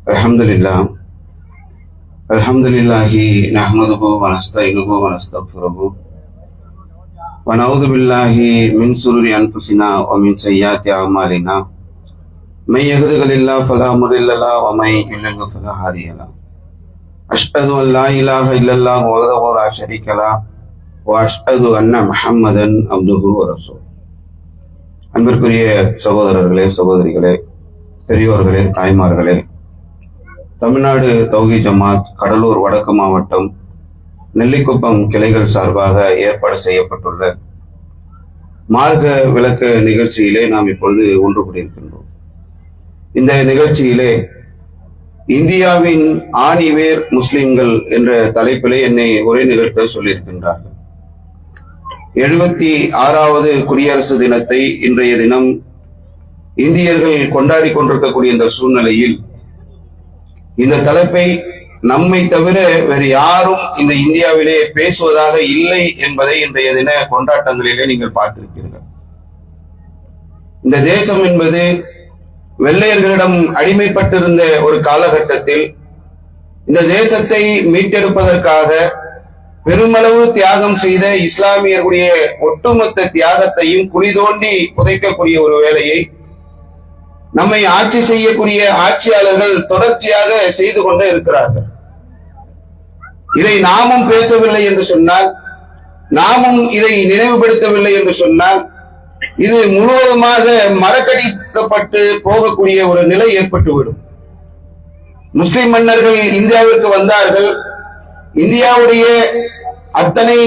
Alhamdulillah. Alhamdulillahi nahmaduhu wa nasta'inuhu wa nastaghfiruhu wa na'udzu billahi min shururi anfusina wa min sayyiati a'malina. May yahdihillahu fala mudilla lahu wa may yudlil fala hadiya lahu. Ashhadu an la ilaha illallah wahdahu la sharika lahu wa ashhadu anna Muhammadan abduhu wa rasuluhu. அன்பிற்குரிய சகோதரர்களே, சகோதரிகளே, பெரியோர்களே, தாய்மார்களே, தமிழ்நாடு தௌஹீத் ஜமாத் கடலூர் வடக்கு மாவட்டம் நெல்லிக்குப்பம் கிளைகள் சார்பாக ஏற்பாடு செய்யப்பட்டுள்ள மார்க்க விளக்க நிகழ்ச்சியிலே நாம் இப்பொழுது ஒன்று கூடியிருக்கின்றோம். இந்த நிகழ்ச்சியிலே இந்தியாவின் ஆணிவேர் முஸ்லிம்கள் என்ற தலைப்பிலே என்னை உரை நிகழ்த்த சொல்லியிருக்கின்றார்கள். 76வது குடியரசு தினத்தை இன்றைய தினம் இந்தியர்கள் கொண்டாடி கொண்டிருக்கக்கூடிய இந்த சூழ்நிலையில் இந்த தலைப்பை நம்மை தவிர வேறு யாரும் இந்த இந்தியாவிலே பேசுவதாக இல்லை என்பதை இன்றைய தின கொண்டாட்டங்களிலே நீங்கள் பார்த்திருப்பீர்கள். இந்த தேசம் என்பது வெள்ளையர்களிடம் அடிமைப்பட்டிருந்த ஒரு காலகட்டத்தில் இந்த தேசத்தை மீட்டெடுப்பதற்காக பெருமளவு தியாகம் செய்த இஸ்லாமியர்களுடைய ஒட்டுமொத்த தியாகத்தையும் குழி தோண்டி புதைக்கக்கூடிய ஒரு வேலையை நம்மை ஆட்சி செய்யக்கூடிய ஆட்சியாளர்கள் தொடர்ச்சியாக செய்து கொண்டே இருக்கிறார்கள். இதை நாமும் பேசவில்லை என்று சொன்னால், நாமும் இதை நினைவுபடுத்தவில்லை என்று சொன்னால், இது முழுவதுமாக மறக்கடிக்கப்பட்டு போகக்கூடிய ஒரு நிலை ஏற்பட்டுவிடும். முஸ்லிம் மன்னர்கள் இந்தியாவிற்கு வந்தார்கள். இந்தியாவுடைய அத்தனை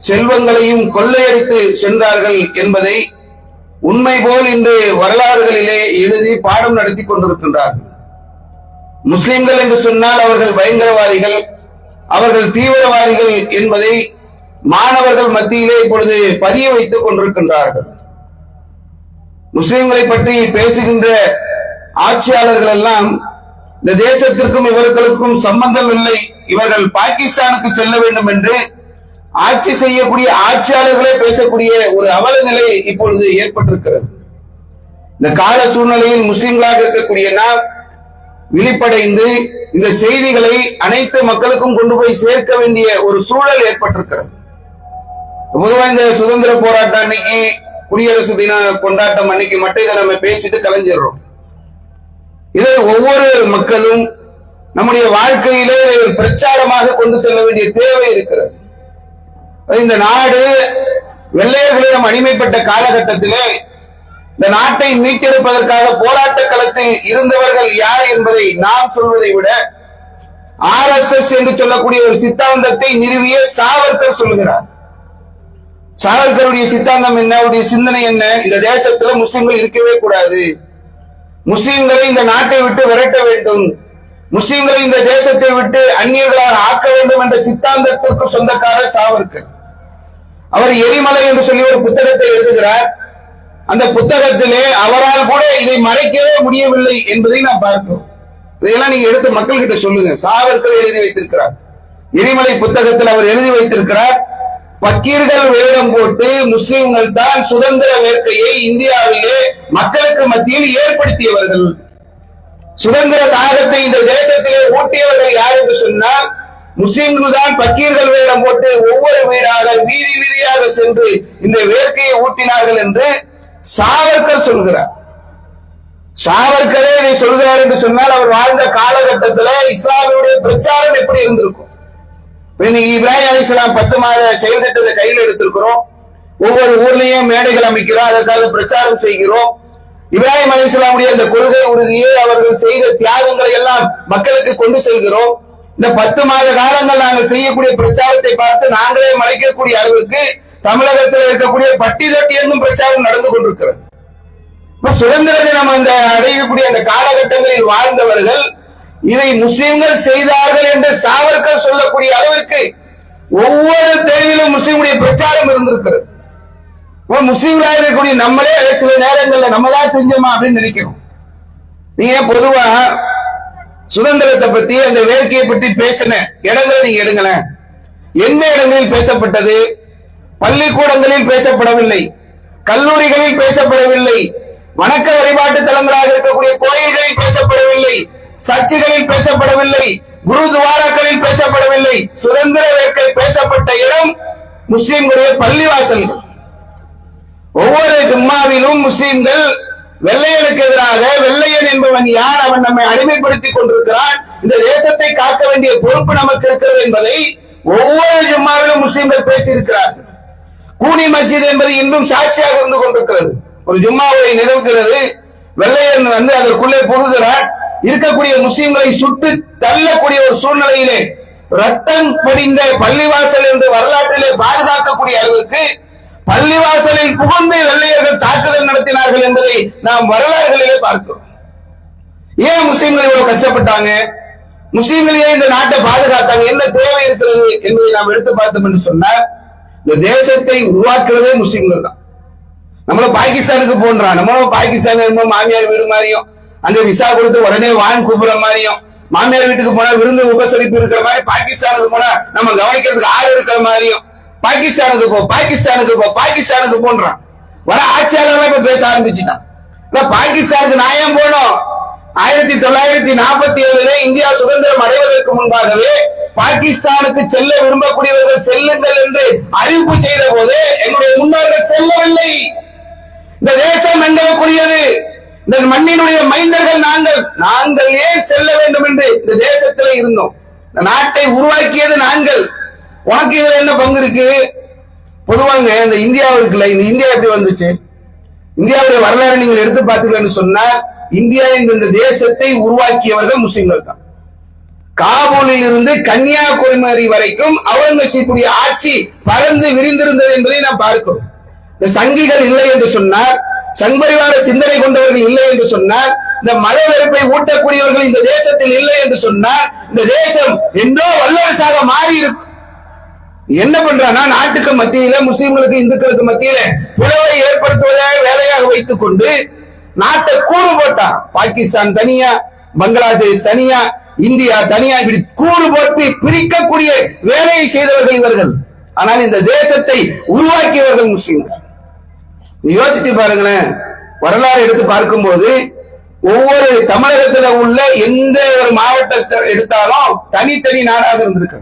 செல்வங்களையும் கொள்ளையடித்து சென்றார்கள் என்பதை உண்மை போல் இன்று வரலாறுகளிலே எழுதி பாடம் நடத்தி கொண்டிருக்கின்றார்கள். முஸ்லிம்கள் என்று சொன்னால் அவர்கள் பயங்கரவாதிகள், அவர்கள் தீவிரவாதிகள் என்பதை மாணவர்கள் மத்தியிலே இப்பொழுது பதிய வைத்துக் கொண்டிருக்கின்றார்கள். முஸ்லிம்களை பற்றி பேசுகின்ற ஆட்சியாளர்கள் எல்லாம் இந்த தேசத்திற்கும் இவர்களுக்கும் சம்பந்தம் இல்லை, இவர்கள் பாகிஸ்தானுக்கு செல்ல வேண்டும் என்று ஆட்சி செய்யக்கூடிய ஆட்சியாளர்களே பேசக்கூடிய ஒரு அவல நிலை இப்பொழுது ஏற்பட்டிருக்கிறது. இந்த கால சூழ்நிலையில் முஸ்லிம்களாக இருக்கக்கூடிய நாம் விழிப்படைந்து இந்த செய்திகளை அனைத்து மக்களுக்கும் கொண்டு போய் சேர்க்க வேண்டிய ஒரு சூழல் ஏற்பட்டிருக்கிறது. பொதுவாக இந்த சுதந்திர போராட்டம் அன்னைக்கு, குடியரசு தின கொண்டாட்டம் அன்னைக்கு மட்டும் இதை நம்ம பேசிட்டு கலைஞ்சிடறோம். இதை ஒவ்வொரு மக்களும் நம்முடைய வாழ்க்கையிலே பிரச்சாரமாக கொண்டு செல்ல வேண்டிய தேவை இருக்கிறது. இந்த நாடு வெள்ளையர்களிடம் அடிமைப்பட்ட காலகட்டத்திலே இந்த நாட்டை மீட்டெடுப்பதற்காக போராட்ட களத்தில் இருந்தவர்கள் யார் என்பதை நாம் சொல்வதை விட RSS என்று சொல்லக்கூடிய ஒரு சித்தாந்தத்தை நிறுவிய சாவர்கர் சொல்லுகிறார். சாவர்கருடைய சித்தாந்தம் என்ன, அவருடைய சிந்தனை என்ன? இந்த தேசத்துல முஸ்லிம்கள் இருக்கவே கூடாது, முஸ்லிம்களை இந்த நாட்டை விட்டு விரட்ட வேண்டும், முஸ்லிம்களை இந்த தேசத்தை விட்டு அந்நியர்களாக ஆக்க வேண்டும் என்ற சித்தாந்தத்திற்கு சொந்தக்காரர் சாவர்கர். அவர் எரிமலை என்று சொல்லி ஒரு புத்தகத்தை எழுதுகிறார். அந்த புத்தகத்திலே அவரால் கூட இதை மறைக்கவே முடியவில்லை என்பதை நாம் பார்க்கிறோம். இதையெல்லாம் நீங்க எடுத்து மக்கள் கிட்ட சொல்லுங்க. சாவர்கர் எழுதி வைத்திருக்கிறார். எரிமலை புத்தகத்தில் அவர் எழுதி வைத்திருக்கிறார், பக்கீர்கள் வேடம் போட்டு முஸ்லிம்கள் தான் சுதந்திர வேட்கையை இந்தியாவிலே மக்களுக்கு மத்தியில் ஏற்படுத்தியவர்கள், சுதந்திர தாகத்தை இந்த தேசத்திலே ஊட்டியவர்கள் யார் என்று சொன்னால் முஸ்லிம்கள் தான். பக்கீர்கள் வேடம் போட்டு ஒவ்வொரு வீடாக வீதி வீதியாக சென்று இந்த வேட்கையை ஊட்டினார்கள் என்று சாவர்கர் சொல்கிறார். சாவர்கரே இதை சொல்கிறார் என்று சொன்னால் அவர் வாழ்ந்த காலகட்டத்தில் இஸ்லாமியுடைய பிரச்சாரம் எப்படி இருந்திருக்கும்? இப்ராஹிம் அலைஹிஸ்ஸலாம் 10 மாத செயல் திட்டத்தை கையில் எடுத்திருக்கிறோம். ஒவ்வொரு ஊர்லயும் மேடைகள் அமைக்கிறோம், அதற்காக பிரச்சாரம் செய்கிறோம். இப்ராஹிம் அலைஹிஸ்ஸலாமுடைய அந்த கொள்கை உறுதியை, அவர்கள் செய்த தியாகங்களை எல்லாம் மக்களுக்கு கொண்டு செல்கிறோம். இந்த 10 மாத காலங்கள் நாங்கள் செய்யக்கூடிய பிரச்சாரத்தை பார்த்து நாங்களே மறைக்கக்கூடிய அளவுக்கு தமிழகத்தில் இருக்கக்கூடிய பட்டி தொட்டி என்னும் பிரச்சாரம் நடந்து கொண்டிருக்கிறது. சுதந்திர தினம் அந்த அடையக்கூடிய அந்த காலகட்டங்களில் வாழ்ந்தவர்கள் இதை முஸ்லிம்கள் செய்தார்கள் என்று சாவர்கர் சொல்லக்கூடிய அளவிற்கு ஒவ்வொரு தெருவிலும் முஸ்லிமுடைய பிரச்சாரம் இருந்திருக்கிறது. முஸ்லிம்களாக இருக்கக்கூடிய நம்மளே சில நேரங்களில் நம்ம தான் செஞ்சோமா அப்படின்னு நினைக்கிறோம். நீங்க பொதுவா சுதந்திரத்தை பத்தி, அந்த வேட்கையை பற்றி பேசின இடங்களை நீங்க எடுங்களேன். எந்த இடங்களில் பேசப்பட்டது? பள்ளிக்கூடங்களில் பேசப்படவில்லை, கல்லூரிகளில் பேசப்படவில்லை, வணக்க வழிபாட்டு தலங்களாக இருக்கக்கூடிய கோயில்களில் பேசப்படவில்லை, சர்ச்சுகளில் பேசப்படவில்லை, குருதுவாராக்களில் பேசப்படவில்லை. சுதந்திர வேட்கை பேசப்பட்ட இடம் முஸ்லிம்களுடைய பள்ளிவாசல்கள். ஒவ்வொரு ஜும்மாவிலும் முஸ்லிம்கள் வெள்ளையனுக்கு எதிராக, வெள்ளையன் என்பவன் யார், அவன் நம்மை அடிமைப்படுத்திக் கொண்டிருக்கிறான், இந்த தேசத்தை காக்க வேண்டிய பொறுப்பு நமக்கு இருக்கிறது என்பதை ஒவ்வொரு ஜும்மாவிலும் முஸ்லிம்கள் பேசியிருக்கிறார்கள். கூனி மஸ்ஜித் என்பது இன்னும் சாட்சியாக இருந்து கொண்டிருக்கிறது. ஒரு ஜும்மாவை நிகழ்கிறது, வெள்ளையன் அதற்குள்ளே புகுகிறான், இருக்கக்கூடிய முஸ்லிம்களை சுட்டு தள்ளக்கூடிய ஒரு சூழ்நிலையிலே ரத்தம் படிந்த பள்ளிவாசல் என்று வரலாற்றிலே பாதுகாக்கக்கூடிய அளவுக்கு பள்ளிவாசலில் புகுந்து வெள்ளையர்கள் தாக்குதல் நடத்தினார்கள் என்பதை நாம் வரலாறுகளிலே பார்க்கிறோம். ஏன் முஸ்லிம்கள் இவ்வளவு கஷ்டப்பட்டாங்க, முஸ்லிம்கள் ஏன் இந்த நாட்டை பாதுகாத்தாங்க, என்ன தேவை இருக்கிறது என்பதை நாம் எடுத்து பார்த்தோம் என்று சொன்னால், இந்த தேசத்தை உருவாக்குறதே முஸ்லிம்கள் தான். நம்மள பாகிஸ்தானுக்கு போன்றான், நம்மளும் பாகிஸ்தான் மாமியார் வீடு மாதிரியும், அங்க விசா கொடுத்து உடனே வான் கூப்பிடுற மாதிரியும், மாமியார் வீட்டுக்கு போனா விருந்து உபசரிப்பு இருக்கிற மாதிரி, பாகிஸ்தானுக்கு போனா நம்ம கவனிக்கிறதுக்கு ஆள் இருக்கிற மாதிரியும், பாகிஸ்தானுக்கு போ பாகிஸ்தானுக்கு போ பாகிஸ்தானுக்கு போன்றான். வர ஆட்சியாளர் இப்ப பேச ஆரம்பிச்சுட்டான். பாகிஸ்தானுக்கு நான் ஏன் போனோம், 1947 இந்தியா சுதந்திரம் அடைவதற்கு முன்பாகவே பாகிஸ்தானுக்கு செல்ல விரும்பக்கூடியவர்கள் செல்லுங்கள் என்று அறிவிப்பு செய்த போது எங்களுடைய முன்னோர்கள் செல்லவில்லை. இந்த தேசம் எங்களுக்குரியது, இந்த மண்ணினுடைய மைந்தர்கள் நாங்கள் ஏன் செல்ல வேண்டும் என்று இந்த தேசத்திலே இருந்தோம். இந்த நாட்டை உருவாக்கியது நாங்கள். உனக்கு இதுல என்ன பங்கு இருக்கு? பொதுவாங்க இந்த இந்தியாவுக்குள்ள, இந்த இந்தியா எப்படி வந்துச்சு, இந்தியாவுடைய வரலாறு நீங்கள் எடுத்து பார்த்தீங்கன்னு சொன்னால், இந்தியா இந்த தேசத்தை உருவாக்கியவர்கள் முஸ்லிம்கள் தான். காபூலில் இருந்து கன்னியாகுமரி வரைக்கும் அவுரங்கசீப்புடைய ஆட்சி பறந்து விரிந்திருந்தது என்பதை நாம் பார்க்கிறோம். இந்த சங்கிகள் இல்லை என்று சொன்னார், சங்பரிவார சிந்தனை கொண்டவர்கள் இல்லை என்று சொன்னார், இந்த மத வெறுப்பை ஊட்டக்கூடியவர்கள் இந்த தேசத்தில் இல்லை என்று சொன்னார், இந்த தேசம் என்றோ வல்லரசாக மாறி இருக்கும். என்ன பண்றான்னா, நாட்டுக்கு மத்தியில முஸ்லிம்களுக்கு இந்துக்களுக்கு மத்தியில பிளவை ஏற்படுத்துவதாக வேலையாக வைத்துக் கொண்டு நாட்டை கூறு போட்டான். பாகிஸ்தான் தனியா, பங்களாதேஷ் தனியா, இந்தியா தனியா, இப்படி கூறு போட்டு பிரிக்கக்கூடிய வேலையை செய்தவர்கள் இவர்கள். ஆனால் இந்த தேசத்தை உருவாக்கியவர்கள் முஸ்லிம்கள். யோசித்து பாருங்களேன், வரலாறு எடுத்து பார்க்கும் போது ஒவ்வொரு தமிழகத்தில் உள்ள எந்த ஒரு மாவட்டத்தை எடுத்தாலும் தனித்தனி நாடாக இருந்திருக்கு.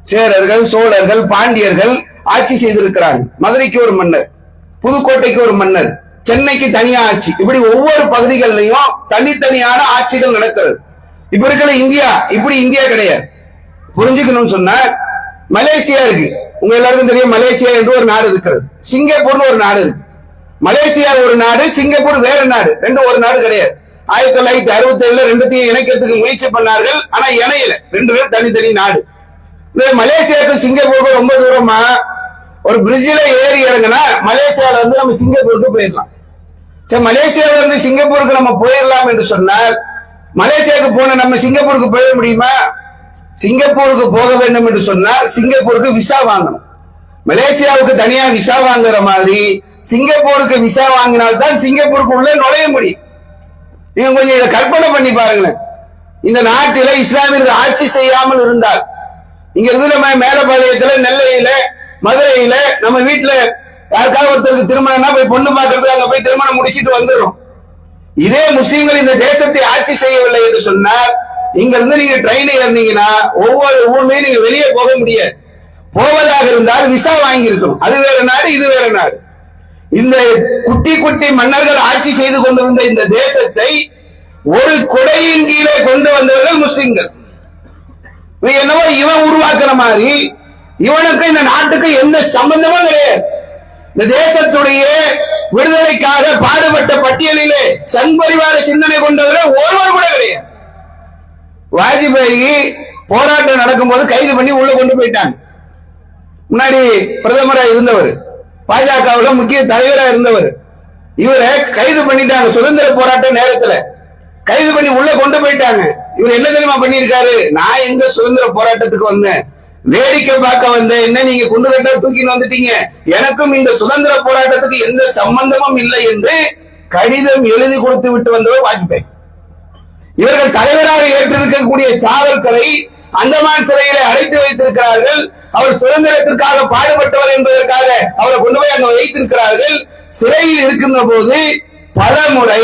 சேரர்கள், சோழர்கள், பாண்டியர்கள் ஆட்சி செய்திருக்கிறார்கள். மதுரைக்கு ஒரு மன்னர், புதுக்கோட்டைக்கு ஒரு மன்னர், சென்னைக்கு தனியா ஆட்சி, இப்படி ஒவ்வொரு பகுதிகளிலையும் தனித்தனியான ஆட்சிகள் நடக்கிறது. இப்ப இருக்கிற இந்தியா இப்படி இந்தியா கிடையாது. புரிஞ்சுக்கணும்னு சொன்னா, மலேசியா இருக்கு, உங்க எல்லாருக்கும் தெரியும் மலேசியா என்று ஒரு நாடு இருக்கிறது, சிங்கப்பூர்னு ஒரு நாடு இருக்கு. மலேசியா ஒரு நாடு, சிங்கப்பூர் வேற நாடு, ரெண்டும் ஒரு நாடு கிடையாது. 1967 ரெண்டுத்தையும் இணைக்கிறதுக்கு முயற்சி பண்ணார்கள், ஆனா இணையல, ரெண்டு பேரும் தனித்தனி நாடு. மலேசியாவுக்கு சிங்கப்பூருக்கு ரொம்ப தூரமா, ஒரு பிரிட்ஜில ஏறி இறங்கினா மலேசியால இருந்து நம்ம சிங்கப்பூருக்கு போயிடலாம். சரி, மலேசியாவில இருந்து சிங்கப்பூருக்கு நம்ம போயிடலாம் என்று சொன்னால், மலேசியாவுக்கு போன நம்ம சிங்கப்பூருக்கு போயிட முடியுமா? சிங்கப்பூருக்கு போக வேண்டும் என்று சொன்னால் சிங்கப்பூருக்கு விசா வாங்கணும். மலேசியாவுக்கு தனியா விசா வாங்குற மாதிரி சிங்கப்பூருக்கு விசா வாங்கினால்தான் சிங்கப்பூருக்கு உள்ள நுழைய முடியும். நீங்க கொஞ்சம் இதை கற்பனை பண்ணி பாருங்களேன். இந்த நாட்டில இஸ்லாமியர்கள் ஆட்சி செய்யாமல் இருந்தால், இங்க இருந்து நம்ம மேலப்பாளையத்துல, நெல்லையில, மதுரையில நம்ம வீட்டுல யாருக்காவது ஒருத்தருக்கு திருமணம்னா போய் பொண்ணு பார்க்கறதுக்கு அங்க போய் திருமணம் முடிச்சிட்டு வந்துடும். இதே முஸ்லீம்கள் இந்த தேசத்தை ஆட்சி செய்யவில்லை என்று சொன்னால், இங்க இருந்து நீங்க ட்ரெயின் ஏறினீங்கன்னா ஒவ்வொரு ஊர்லயும் நீங்க வெளியே போக முடியாது. போவதாக இருந்தால் விசா வாங்கி இருக்கணும். அது வேற நாடு, இது வேற நாடு. இந்த குட்டி குட்டி மன்னர்கள் ஆட்சி செய்து கொண்டிருந்த இந்த தேசத்தை ஒரு கொடையின் கீழே கொண்டு வந்தவர்கள் முஸ்லிம்கள். என்னவோ இவன் உருவாக்குற மாதிரி, இவனுக்கு இந்த நாட்டுக்கு எந்த சம்பந்தமும் கிடையாது. இந்த தேசத்துடைய விடுதலைக்காக பாடுபட்ட பட்டியலிலே சங்பரிவார சிந்தனை கொண்டவர்கள் ஒருவர் கூட கிடையாது. வாஜ்பாய் போராட்டம் நடக்கும் போது கைது பண்ணி உள்ள கொண்டு போயிட்டாங்க. முன்னாடி பிரதமராக இருந்தவர், பாஜகவில் முக்கிய தலைவராக இருந்தவர், இவரை கைது பண்ணிட்டாங்க. சுதந்திர போராட்ட நேரத்துல கைது பண்ணி உள்ள கொண்டு போயிட்டாங்க. இவர் என்ன தெரியுமா பண்ணிருக்காரு? நான் எங்க சுதந்திர போராட்டத்துக்கு வந்தேன், வேடிக்கை பார்க்க வந்தேன், என்ன நீங்க குண்டு கட்டா தூக்கின்னு வந்துட்டீங்க, எனக்கும் இந்த சுதந்திர போராட்டத்துக்கு எந்த சம்பந்தமும் இல்லை என்று கடிதம் எழுதி கொடுத்து விட்டு வந்தவர் வாஜ்பாய். இவர்கள் தலைவராக ஏற்றிருக்கக்கூடிய சாவர்கரை அந்தமான் சிறையில அடைத்து வைத்திருக்கிறார்கள். அவர் சுதந்திரத்திற்காக பாடுபட்டவர் என்பதற்காக அவரை கொண்டு போய் அங்க வைத்திருக்கிறார்கள். சிறையில் இருக்கின்ற போது பல முறை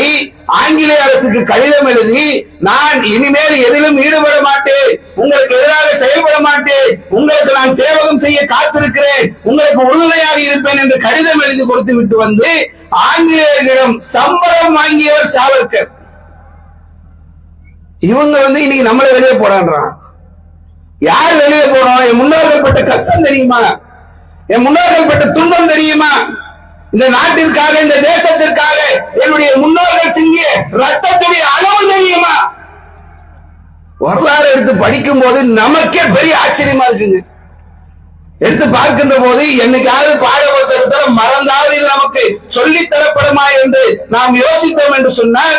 ஆங்கிலேய அரசுக்கு கடிதம் எழுதி நான் இனிமேல் எதிலும் ஈடுபட மாட்டேன், உங்களுக்கு எதிராக செயல்பட மாட்டேன், உங்களுக்கு நான் சேவகம் செய்ய காத்திருக்கிறேன், உங்களுக்கு உறுதுணையாக இருப்பேன் என்று கடிதம் எழுதி கொடுத்து விட்டு வந்து ஆங்கிலேயர்களிடம் சம்பளம் வாங்கியவர் சாவர்கர். இவங்க இன்னைக்கு நம்மளை வெளியே போறான்றான். யார் வெளியே போறோம்? என் முன்னோர்கள் பட்ட கஷ்டம் தெரியுமா? என் முன்னோர்கள் பட்ட துன்பம் தெரியுமா? இந்த நாட்டிற்காக, இந்த தேசத்திற்காக என்னுடைய முன்னோர்கள் சிந்திய ரத்தத்துடைய அளவு தெரியுமா? வரலாறு எடுத்து படிக்கும் போது நமக்கே பெரிய ஆச்சரியமா இருக்குங்க. எடுத்து பார்க்கின்ற போது என்னைக்காவது பாட புத்தகத்துல மறந்தாவது இது நமக்கு சொல்லி தரப்படுமா என்று நாம் யோசித்தோம் என்று சொன்னால்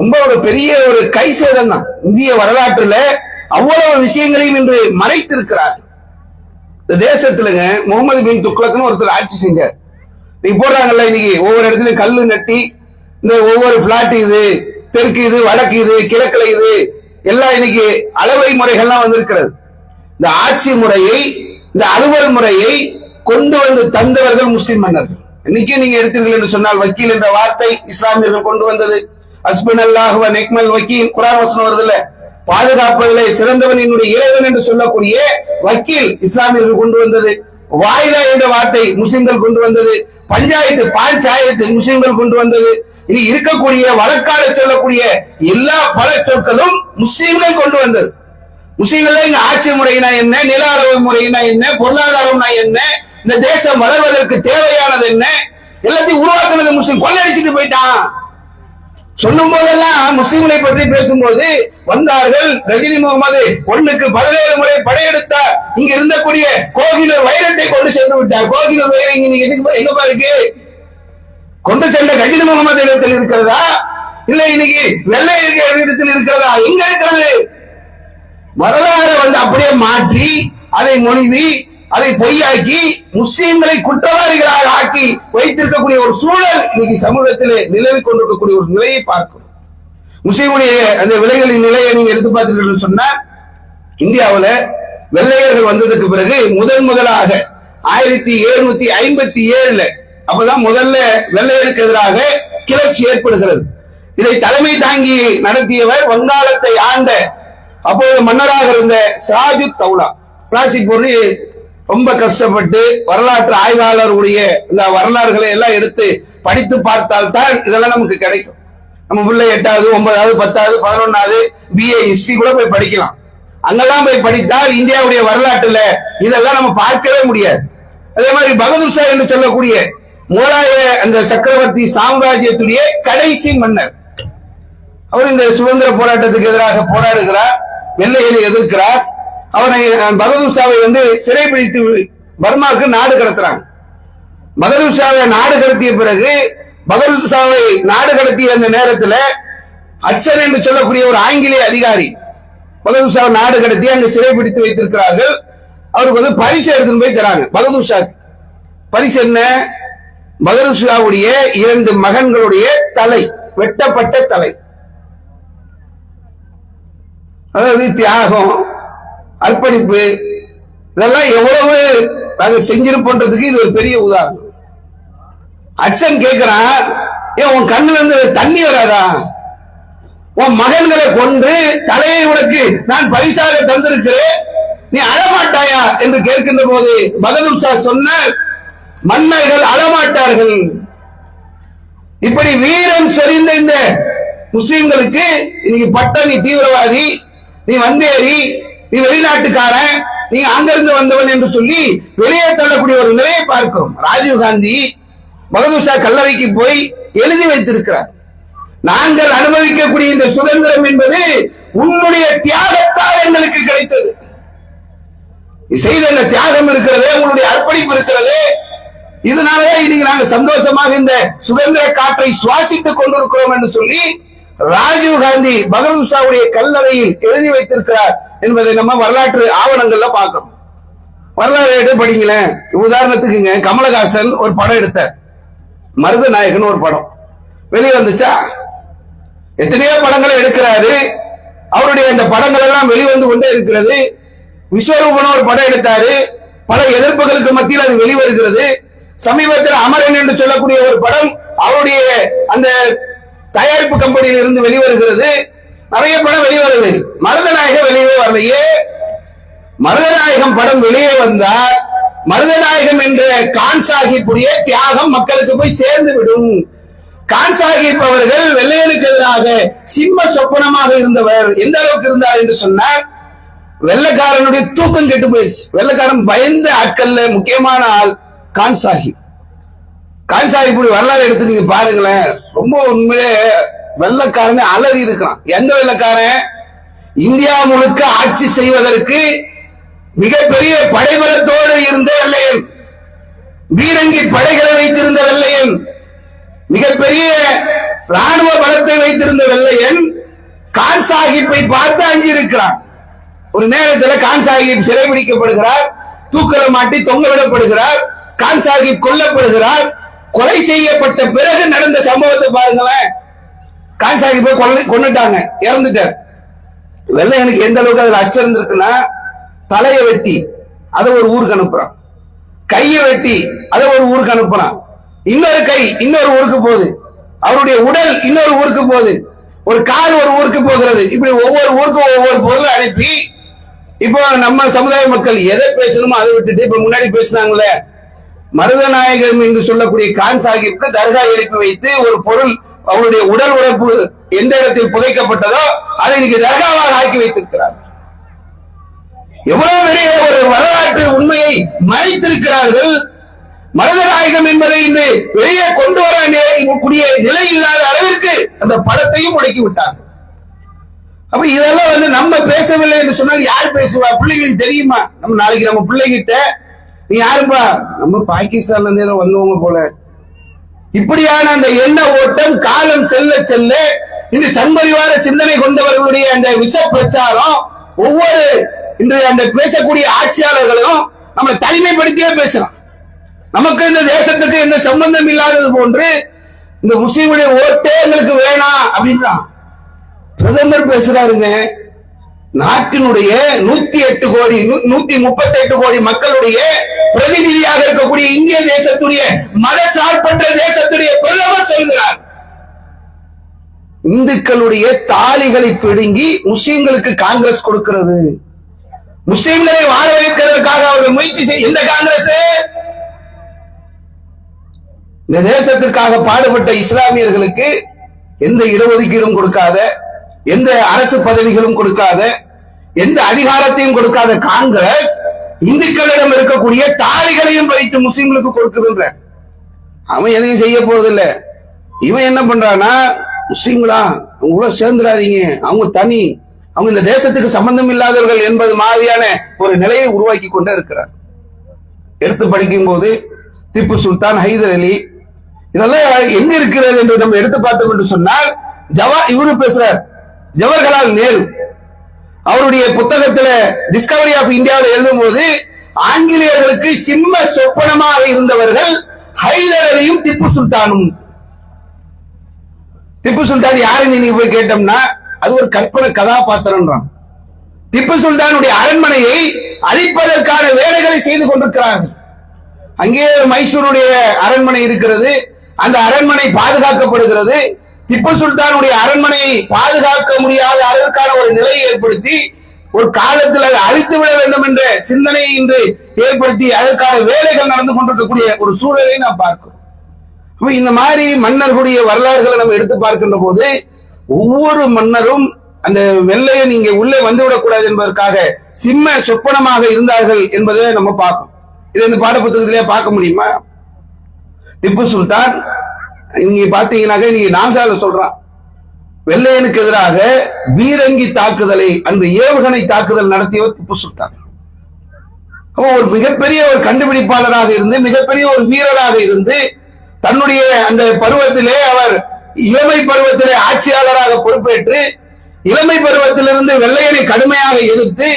ரொம்ப ஒரு பெரிய ஒரு கை சேதம் தான். இந்திய வரலாற்றுல அவ்வளவு விஷயங்களையும் இன்று மறைத்திருக்கிறார். இந்த தேசத்துலங்க முகமது பின் துக்ளக்னு ஒருத்தர் ஆட்சி செஞ்சார். நீங்க போடுறாங்கல்ல, இன்னைக்கு ஒவ்வொரு இடத்துலயும் கல்லு நட்டி இந்த ஒவ்வொரு பிளாட் இது தெற்கு இது வடக்கு இது கிழக்குல இது எல்லாம் இன்னைக்கு அளவை முறைகள்லாம் வந்திருக்கிறது. இந்த ஆட்சி முறையை, இந்த அலுவல் முறையை கொண்டு வந்து தந்தவர்கள் முஸ்லிம் மன்னர்கள். இன்னைக்கு நீங்க எடுத்தீர்கள் என்று சொன்னால் வக்கீல் என்ற வார்த்தை இஸ்லாமியர்கள் கொண்டு வந்தது. ஹஸ்புனல்லாஹு வ நிஅமல் வக்கீல் குர்ஆன் வசனம் வருதுல்ல, பாதுகாப்பதிலே சிறந்தவன் என்னுடைய இறைவன் என்று சொல்லக்கூடிய வக்கீல் இஸ்லாமியர்கள் கொண்டு வந்தது. வாயிலா என்ற வார்த்தை முஸ்லிம்கள் கொண்டு வந்தது. பஞ்சாயத்து பாஞ்சாயத்து முஸ்லிம்கள் கொண்டு வந்தது. இனி இருக்கக்கூடிய வழக்காட சொல்லக்கூடிய எல்லா பல சொற்களும் முஸ்லிம்கள் கொண்டு வந்தது. முஸ்லிம்கள் இங்க ஆட்சி முறையினா என்ன, நில அளவு முறையினா என்ன, பொருளாதாரம்னா என்ன, இந்த தேசம் வளர்வதற்கு தேவையானது என்ன, எல்லாத்தையும் உருவாக்குனது முஸ்லிம். கொள்ளடிச்சுட்டு போயிட்டான். சொல்லும் போதெல்லாம் முஸ்லிம்களை பற்றி பேசும்போது வந்தார்கள். கஜினி முகமது 1க்கு 17 முறை படையெடுத்தார். இங்க இருந்தக்கூடிய கோகிலூர் வைரத்தை கொண்டு சென்று விட்டார். கோகிலூர் வைரம் எங்க இருக்கு? கொண்டு சென்ற கஜினி முகமது இடத்தில் இருக்கிறதா, இல்ல இன்னைக்கு வெள்ளை இடத்தில் இருக்கிறதா? எங்க இருக்கிறது? வரலாறு அப்படியே மாற்றி அதை மொழிவி அதை பொய்யாக்கி முஸ்லிம்களை குற்றவாளிகளாக ஆக்கி வைத்திருக்கக்கூடிய ஒரு சூழல் இன்னைக்கு சமூகத்திலே நிலவி கொண்டிருக்கக்கூடிய ஒரு நிலையை பார்க்கிறோம். முஸ்லிமுடைய அந்த விலைகளின் நிலையை நீங்க எடுத்து பார்த்தீர்கள் சொன்னா, இந்தியாவில் வெள்ளையர்கள் வந்ததுக்கு பிறகு முதலாக 1757 அப்பதான் முதல்ல வெள்ளையருக்கு எதிராக கிளர்ச்சி ஏற்படுகிறது. இதை தலைமை தாங்கி நடத்தியவர் வங்காளத்தை ஆண்ட அப்போது மன்னராக இருந்த சாஜுத் தௌலா. பிளாஸ்டிக் பொருள் ரொம்ப கஷ்டப்பட்டு வரலாற்று ஆய்வாளருடைய இந்த வரலாறுகளை எல்லாம் எடுத்து படித்து பார்த்தால் தான் இதெல்லாம் நமக்கு கிடைக்கும். நம்ம உள்ள 8வது 9வது 10வது 11வது BA ஹிஸ்டரி கூட போய் படிக்கலாம். அங்கெல்லாம் போய் படித்தால் இந்தியாவுடைய வரலாற்றுல இதெல்லாம் நம்ம பார்க்கவே முடியாது. அதே மாதிரி பகதூர் ஷா என்று சொல்லக்கூடிய முகலாய அந்த சக்கரவர்த்தி சாம்ராஜ்யத்துடைய கடைசி மன்னர், அவர் இந்த சுதந்திர போராட்டத்துக்கு எதிராக போராடுகிறார், வெள்ளையனை எதிர்க்கிறார். அவனை பகதூர் ஷாவை சிறைபிடித்து பர்மாவுக்கு நாடு கடத்துறாங்க. பகதூர் ஷாவை நாடு கடத்திய பிறகு பகதூர் ஷாவை நாடு கடத்திய அந்த நேரத்தில் ஹட்சன் என்று சொல்லக்கூடிய ஒரு ஆங்கிலேய அதிகாரி பகதூர் ஷாவை நாடு கடத்தி அங்கு சிறைபிடித்து வைத்திருக்கிறார்கள். அவருக்கு பரிசு எடுத்துன்னு போய் தராங்க. பகதூர் ஷா பரிசு என்ன? பகதூர் ஷாவுடைய 2 மகன்களுடைய தலை, வெட்டப்பட்ட தலை. அதாவது தியாகம், அர்ப்பணிப்பு, இதெல்லாம் எவ்வளவு நாங்க செஞ்சிருப்போன்றதுக்கு இது ஒரு பெரிய உதாரணம். ஹட்சன் கேட்கிறான், ஏன் உன் கண்ணுல இருந்து தண்ணி வராதா? உன் மகன்களை கொண்டு தலையை உனக்கு நான் பரிசாக தந்திருக்கிறேன், நீ அழமாட்டாயா என்று கேட்கின்ற போது பகதூர் ஷா சொன்னார், மன்னர்கள் அழமாட்டார்கள். இப்படி வீரம் சொரிந்த இந்த முஸ்லிம்களுக்கு இன்னைக்கு பட்ட நீ தீவிரவாதி, நீ வந்தேறி, நீ வெளிநாட்டுக்காரன், நீ அங்கிருந்து வந்தவன் என்று சொல்லி வெளியே தள்ளக்கூடிய ஒரு நிலையை பார்க்கிறோம். ராஜீவ் காந்தி பகதூர் ஷா கல்லறைக்கு போய் எழுதி வைத்திருக்கிறார், நாங்கள் அனுபவிக்கக்கூடிய இந்த சுதந்திரம் என்பது உன்னுடைய தியாகத்தால் எங்களுக்கு கிடைத்தது. செய்த இந்த தியாகம் இருக்கிறது, உங்களுடைய அர்ப்பணிப்பு இருக்கிறது, இதனாலே இன்னைக்கு நாங்கள் சந்தோஷமாக இந்த சுதந்திர காற்றை சுவாசித்துக் கொண்டிருக்கிறோம் என்று சொல்லி ராஜீவ் காந்தி பகதூர் ஷாவுடைய கல்லறையில் எழுதி வைத்திருக்கிறார் என்பதை நம்ம வரலாற்று ஆவணங்கள்ல பார்க்கிறோம். வரலாறு எடுத்து படிங்களேன். உதாரணத்துக்குங்க, கமலஹாசன் ஒரு படம் எடுத்தார், மருதநாயகன் ஒரு படம் வெளியே வந்துச்சா? எத்தனையோ படங்களை எடுக்கிறாரு, அவருடைய இந்த படங்கள் எல்லாம் வெளிவந்து கொண்டே இருக்கிறது. விஸ்வரூபன் ஒரு படம் எடுத்தாரு, பல எதிர்ப்புகளுக்கு மத்தியில் அது வெளிவருகிறது. சமீபத்தில் அமரன் என்று சொல்லக்கூடிய ஒரு படம் அவருடைய அந்த தயாரிப்பு கம்பெனியில் இருந்து வெளிவருகிறது, நிறைய படம் வெளிவருது. மருதநாயகம் வெளியே வரலையே. மருதநாயகம் படம் வெளியே வந்தால் மருதநாயகம் என்ற கான் சாஹிப்புடைய தியாகம் மக்களுக்கு போய் சேர்ந்து விடும். கான் சாஹிப் அவர்கள் வெள்ளையனுக்கு எதிராக சிம்ம சொப்பனமாக இருந்தவர். எந்த அளவுக்கு இருந்தார் என்று சொன்னார், வெள்ளைக்காரனுடைய தூக்கம் கெட்டு போயிடுச்சு. வெள்ளைக்காரன் பயந்த ஆட்கள்ல முக்கியமான ஆள் கான் சாஹிப். கான் சாஹிப் வரலாறு எடுத்து நீங்க பாருங்களேன், ரொம்ப உண்மையிலே வெள்ளைக்காரன் அலறி இருக்கான். எந்த வெள்ளைக்காரன்? இந்தியா முழுக்க ஆட்சி செய்வதற்கு மிகப்பெரிய படைபலத்தோடு இருந்த வெள்ளையன், பீரங்கி படைகளை வைத்திருந்த வெள்ளையன், மிகப்பெரிய ராணுவ பலத்தை வைத்திருந்த வெள்ளையன் கான் சாஹிப்பை பார்த்து அஞ்சி இருக்கிறான். ஒரு நேரத்தில் கான் சாஹிப் சிறைபிடிக்கப்படுகிறார், தூக்கல மாட்டி தொங்கவிடப்படுகிறார், கான் சாஹிப் கொல்லப்படுகிறார். கொலை செய்யப்பட்ட பிறகு நடந்த சம்பவத்தை பாருங்களேன். கான் சாஹிப்பை கொன்னுட்டாங்க, இறந்துட்டார். வெள்ளையனுக்கு எந்த அளவுக்கு அதுல அச்சம் இருந்திருக்குன்னா, தலையை வெட்டி அதை ஒரு ஊருக்கு அனுப்புறான், கையை வெட்டி அதை ஒரு ஊருக்கு அனுப்புறான், இன்னொரு கை இன்னொரு ஊருக்கு போகுது, அவருடைய உடல் இன்னொரு ஊருக்கு போகுது, ஒரு கால் ஒரு ஊருக்கு போகிறது. இப்படி ஒவ்வொரு ஊருக்கும் ஒவ்வொரு பொருளை அனுப்பி, இப்போ நம்ம சமுதாய மக்கள் எதை பேசணுமோ அதை விட்டுட்டு இப்ப முன்னாடி பேசினாங்களே, மருதநாயகம் என்று சொல்லக்கூடிய கான் சாஹிப்க்கு தர்கா எழுப்பி வைத்து ஒரு பொருள், அவருடைய உடல் உழைப்பு எந்த இடத்தில் புதைக்கப்பட்டதோ அதை இன்னைக்கு தர்காவாக ஆக்கி வைத்திருக்கிறார். எவ்வளவு பெரிய ஒரு வரலாற்று உண்மையை மறைத்திருக்கிறார்கள். மருதநாயகம் என்பதை இன்று வெளியே கொண்டு வரக்கூடிய நிலை இல்லாத அளவிற்கு அந்த படத்தையும் முடக்கி விட்டார்கள். அப்ப இதெல்லாம் நம்ம பேசவில்லை என்று சொன்னால் யார் பேசுவா? பிள்ளைங்களுக்கு தெரியுமா? நம்ம நாளைக்கு நம்ம பிள்ளைகிட்ட நீ யாருப்பா? நம்ம பாகிஸ்தான்ல இருந்து ஏதோ வந்தவங்க போல. இப்படியான அந்த எண்ண ஓட்டம் காலம் செல்ல செல்ல இந்த சங்பரிவார சிந்தனை கொண்டவர்களுடைய அந்த விஷ பிரச்சாரம், ஒவ்வொரு இன்று அந்த பேசக்கூடிய ஆட்சியாளர்களும் நம்மளை தனிமைப்படுத்தியே பேசலாம். நமக்கு இந்த தேசத்துக்கு எந்த சம்பந்தம் இல்லாதது போன்று இந்த முஸ்லீமுடைய ஓட்டே எங்களுக்கு வேணாம் அப்படின்றான். பிரதமர் பேசுறாருங்க, நாட்டினுடைய 108 கோடி 138 கோடி மக்களுடைய பிரதிநிதியாக இருக்கக்கூடிய இந்திய தேசத்துடைய மத சார்பற்ற தேசத்துடைய பிரதமர் சொல்கிறார், இந்துக்களுடைய தாலிகளை பிடுங்கி முஸ்லிம்களுக்கு காங்கிரஸ் கொடுக்கிறது, முஸ்லிம்களை வாழ வைப்பதற்காக அவர்கள் முயற்சி செய்ய. இந்த காங்கிரஸ் இந்த தேசத்திற்காக பாடுபட்ட இஸ்லாமியர்களுக்கு எந்த இடஒதுக்கீடும் கொடுக்காத, எந்த அரசு பதவிகளும் கொடுக்காத, எந்த அதிகாரத்தையும் கொடுக்காத காங்கிரஸ் இந்துக்களிடம் இருக்கக்கூடிய தாலிகளையும் பறித்து முஸ்லிம்களுக்கு கொடுக்குதுன்ற. அவன் எதையும் செய்ய போறதில்லை. இவன் என்ன பண்றானா, முஸ்லிம்களா அவங்க கூட சேர்ந்துடாதீங்க, அவங்க தனி, அவங்க இந்த தேசத்துக்கு சம்பந்தம் இல்லாதவர்கள் என்பது மாதிரியான ஒரு நிலையை உருவாக்கி கொண்டே இருக்கிறார். எடுத்து படிக்கும் போது திப்பு சுல்தான், ஹைதர் அலி, இதெல்லாம் எங்க இருக்கிறது என்று நம்ம எடுத்து பார்த்தோம் என்று சொன்னால், இவரு பேசுறார் ஜவஹர்லால் நேரு, அவருடைய புத்தகத்துல டிஸ்கவரி ஆஃப் இந்தியாவில் எழுதும் போது ஆங்கிலேயர்களுக்கு சிம்ம சொப்பனமாக இருந்தவர்கள் ஹைதர் அலியும் திப்பு சுல்தானும். திப்பு சுல்தான் யாருன்னு நீங்க போய் கேட்டோம்னா அது ஒரு கற்பனை கதாபாத்திரம். திப்பு சுல்தானுடைய அரண்மனையை அழிப்பதற்கான வேலைகளை செய்து கொண்டிருக்கிறார்கள். அங்கே மைசூருடைய அரண்மனை இருக்கிறது, அந்த அரண்மனை பாதுகாக்கப்படுகிறது. திப்பு சுல்தானுடைய அரண்மனையை பாதுகாக்க முடியாத அளவிற்கான ஒரு நிலையை ஏற்படுத்தி ஒரு காலத்தில் அழித்து விட வேண்டும் என்ற சிந்தனையை இன்று ஏற்படுத்தி அதற்கான வேலைகள் நடந்து கொண்டிருக்கக்கூடிய ஒரு சூழலை நாம் பார்க்கிறோம். இந்த மாதிரி மன்னர்களுடைய வரலாறுகளை நம்ம எடுத்து பார்க்கின்ற போது ஒவ்வொரு மன்னரும் அந்த வெள்ளையன் இங்கே உள்ளே வந்துவிடக்கூடாது என்பதற்காக சிம்ம சொப்பனமாக இருந்தார்கள் என்பதை நம்ம பார்க்கணும். இதை இந்த பாடப்புத்தகத்திலே பார்க்க முடியுமா? திப்பு சுல்தான் நீங்க பாத்தீங்கன்னாக்க நீங்க நாசால சொல்றான், வெள்ளையனுக்கு எதிராக பீரங்கி தாக்குதலை, அன்று ஏவுகணை தாக்குதல் நடத்தியவர் திப்பு சுல்தான். ஒரு மிகப்பெரிய ஒரு கண்டுபிடிப்பாளராக இருந்து, மிகப்பெரிய ஒரு வீரராக இருந்து, தன்னுடைய அந்த பருவத்திலே அவர் இளமை பருவத்திலே ஆட்சியாளராக பொறுப்பேற்று இளமை பருவத்திலிருந்து வெள்ளையனை கடுமையாக எதிர்த்து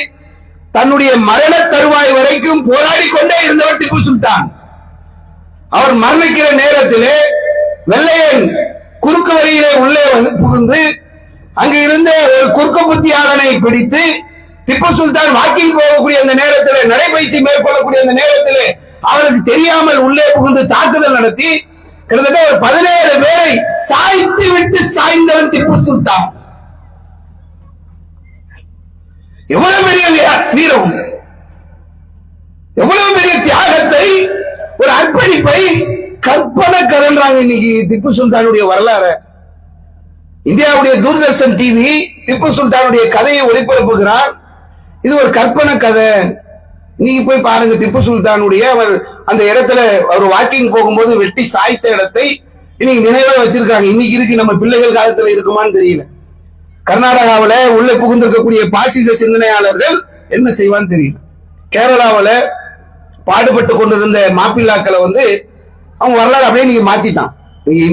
தன்னுடைய மரண தருவாய் வரைக்கும் போராடி கொண்டே இருந்தவர் திப்பு சுல்தான். அவர் மரணிக்கிற நேரத்திலே வெள்ளையன் குறுக்கு வழியிலே உள்ளே புகுந்து அங்கு இருந்த ஒரு குறுக்கு புத்தியாளனை பிடித்து திப்பு சுல்தான் வாக்கிங் போகக்கூடிய அந்த நேரத்தில், நடைபயிற்சி மேற்கொள்ளக்கூடிய அந்த நேரத்தில் அவருக்கு தெரியாமல் உள்ளே புகுந்து தாக்குதல் நடத்தி கிட்டத்தட்ட ஒரு 17 பேரை சாய்த்து விட்டு சாய்ந்தவன் திப்பு சுல்தான். எவ்வளவு பெரிய வீரம், எவ்வளவு பெரிய தியாகத்தை, ஒரு அர்ப்பணிப்பை கற்பனை கரன்றாங்க இன்னைக்கு திப்பு சுல்தானுடைய வரலாறு. இந்தியாவுடைய தூர்தர்ஷன் டிவி திப்பு சுல்தானுடைய கதையை ஒளிபரப்புகிறார். இது ஒரு கற்பனை கதை. நீங்க போய் பாருங்க, திப்பு சுல்தானுடைய அவர் அந்த இடத்துல அவர் வாக்கிங் போகும்போது வெட்டி சாய்த்த இடத்தை இன்னைக்கு நினைவா வச்சிருக்காங்க. இன்னைக்கு இருக்கு, நம்ம பிள்ளைகள் காலத்துல இருக்குமான்னு தெரியல. கர்நாடகாவில உள்ள புகுந்திருக்கக்கூடிய பாசிச சிந்தனையாளர்கள் என்ன செய்வான்னு தெரியல. கேரளாவில பாடுபட்டு கொண்டிருந்த மாப்பிள்ளாக்களை அவங்க வரலாறு அப்படியே நீங்க மாத்திட்டான்.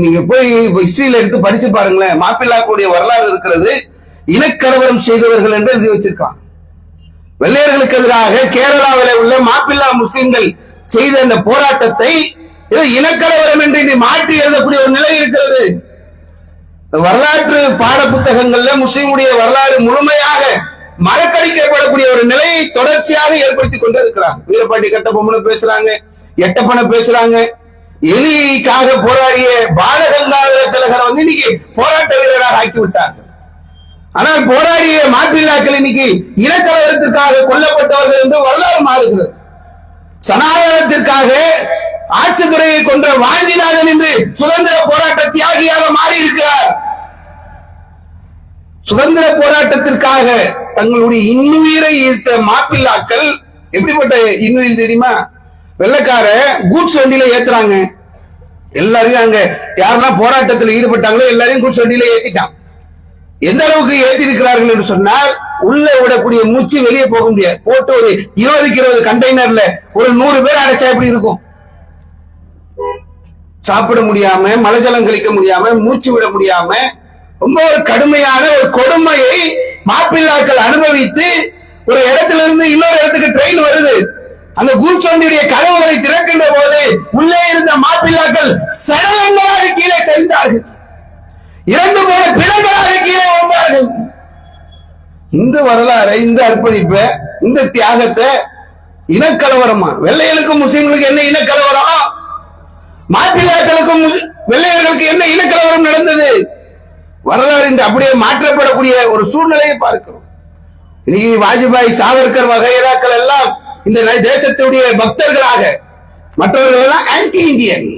நீங்க போய் ஹிஸ்டரியில எடுத்து படிச்சு பாருங்களேன், மாப்பிள்ளாக்களுடைய வரலாறு இருக்கிறது இனக்கலவரம் செய்தவர்கள் என்று எழுதி வச்சிருக்கான். வெள்ளையர்களுக்கு எதிராக கேரளாவில் உள்ள மாப்பிள்ளா முஸ்லிம்கள் செய்த அந்த போராட்டத்தை இனக்கலவரம் என்று மாற்றி எழுதக்கூடிய ஒரு நிலை இருக்கிறது. வரலாற்று பாட புத்தகங்கள்ல முஸ்லிமுடைய வரலாறு முழுமையாக மறக்கடிக்கப்படக்கூடிய ஒரு நிலையை தொடர்ச்சியாக ஏற்படுத்தி கொண்டு இருக்கிறாங்க. வீரபாண்டி கட்டபொம்மனை பேசுறாங்க, எட்டப்பனை பேசுறாங்க. எலிக்காக போராடிய பாலகங்காதர திலகரை இன்னைக்கு போராட்ட வீரராக ஆக்கிவிட்டார்கள். ஆனால் போராடிய மாப்பிள்ளாக்கள் இன்னைக்கு இனக்கலவரத்திற்காக கொல்லப்பட்டவர்கள் என்று வரலாறு மாறுகிறது. சனாதனத்திற்காக ஆட்சித்துறையை கொன்ற வாஞ்சிநாதன் என்று சுதந்திர போராட்ட தியாகியாக மாறி இருக்கிறார். சுதந்திர போராட்டத்திற்காக தங்களுடைய இன்னுயிரை ஈர்த்த மாப்பிள்ளாக்கள் எப்படிப்பட்ட இன்னுயிர் தெரியுமா? வெள்ளக்கார கூட்ஸ் வண்டியில ஏத்துறாங்க. எல்லாரையும் அங்க யாரெல்லாம் போராட்டத்தில் ஈடுபட்டாங்களோ எல்லாரையும் கூட்ஸ் வண்டியில ஏத்திட்டான். எந்த அளவுக்கு ஏத்தி இருக்கிறார்கள் என்று சொன்னால், உள்ள விடக்கூடிய மூச்சு வெளியே போக முடியாது. போட்டு ஒரு 20 கண்டெய்னர்ல ஒரு 100 பேர் அடைச்சா எப்படி இருக்கும்? சாப்பிட முடியாம, மலஜலம் கழிக்க முடியாம, மூச்சு விட முடியாம, ரொம்ப ஒரு கடுமையான ஒரு கொடுமையை மாப்பிள்ளாக்கள் அனுபவித்து ஒரு இடத்துல இருந்து இன்னொரு இடத்துக்கு ட்ரெயின் வருது. அந்த கூட்ஸ் வண்டியுடைய கதவுகளை திறக்கின்ற போது உள்ளே இருந்த மாப்பிள்ளாக்கள் சடலங்களாக கீழே சென்றார்கள். இறந்து போன பிணங்களாக கீழே வந்தார்கள். இந்த வரலாறை, இந்த அர்ப்பணிப்பை, இந்த தியாகத்தை இனக்கலவரமா? வெள்ளையர்களுக்கும் முஸ்லிம்களுக்கு என்ன இனக்கலவரம்? மாப்பிள்ளாக்களுக்கும் வெள்ளையர்களுக்கு என்ன இனக்கலவரம் நடந்தது? வரலாறு இன்று அப்படியே மாற்றப்படக்கூடிய ஒரு சூழ்நிலையை பார்க்கிறோம். இன்னைக்கு வாஜ்பாய், சாவர்கர் வகைராக்கள் எல்லாம் இந்த தேசத்துடைய பக்தர்களாக, மற்றவர்கள் எல்லாம் ஆன்டி இந்தியன்.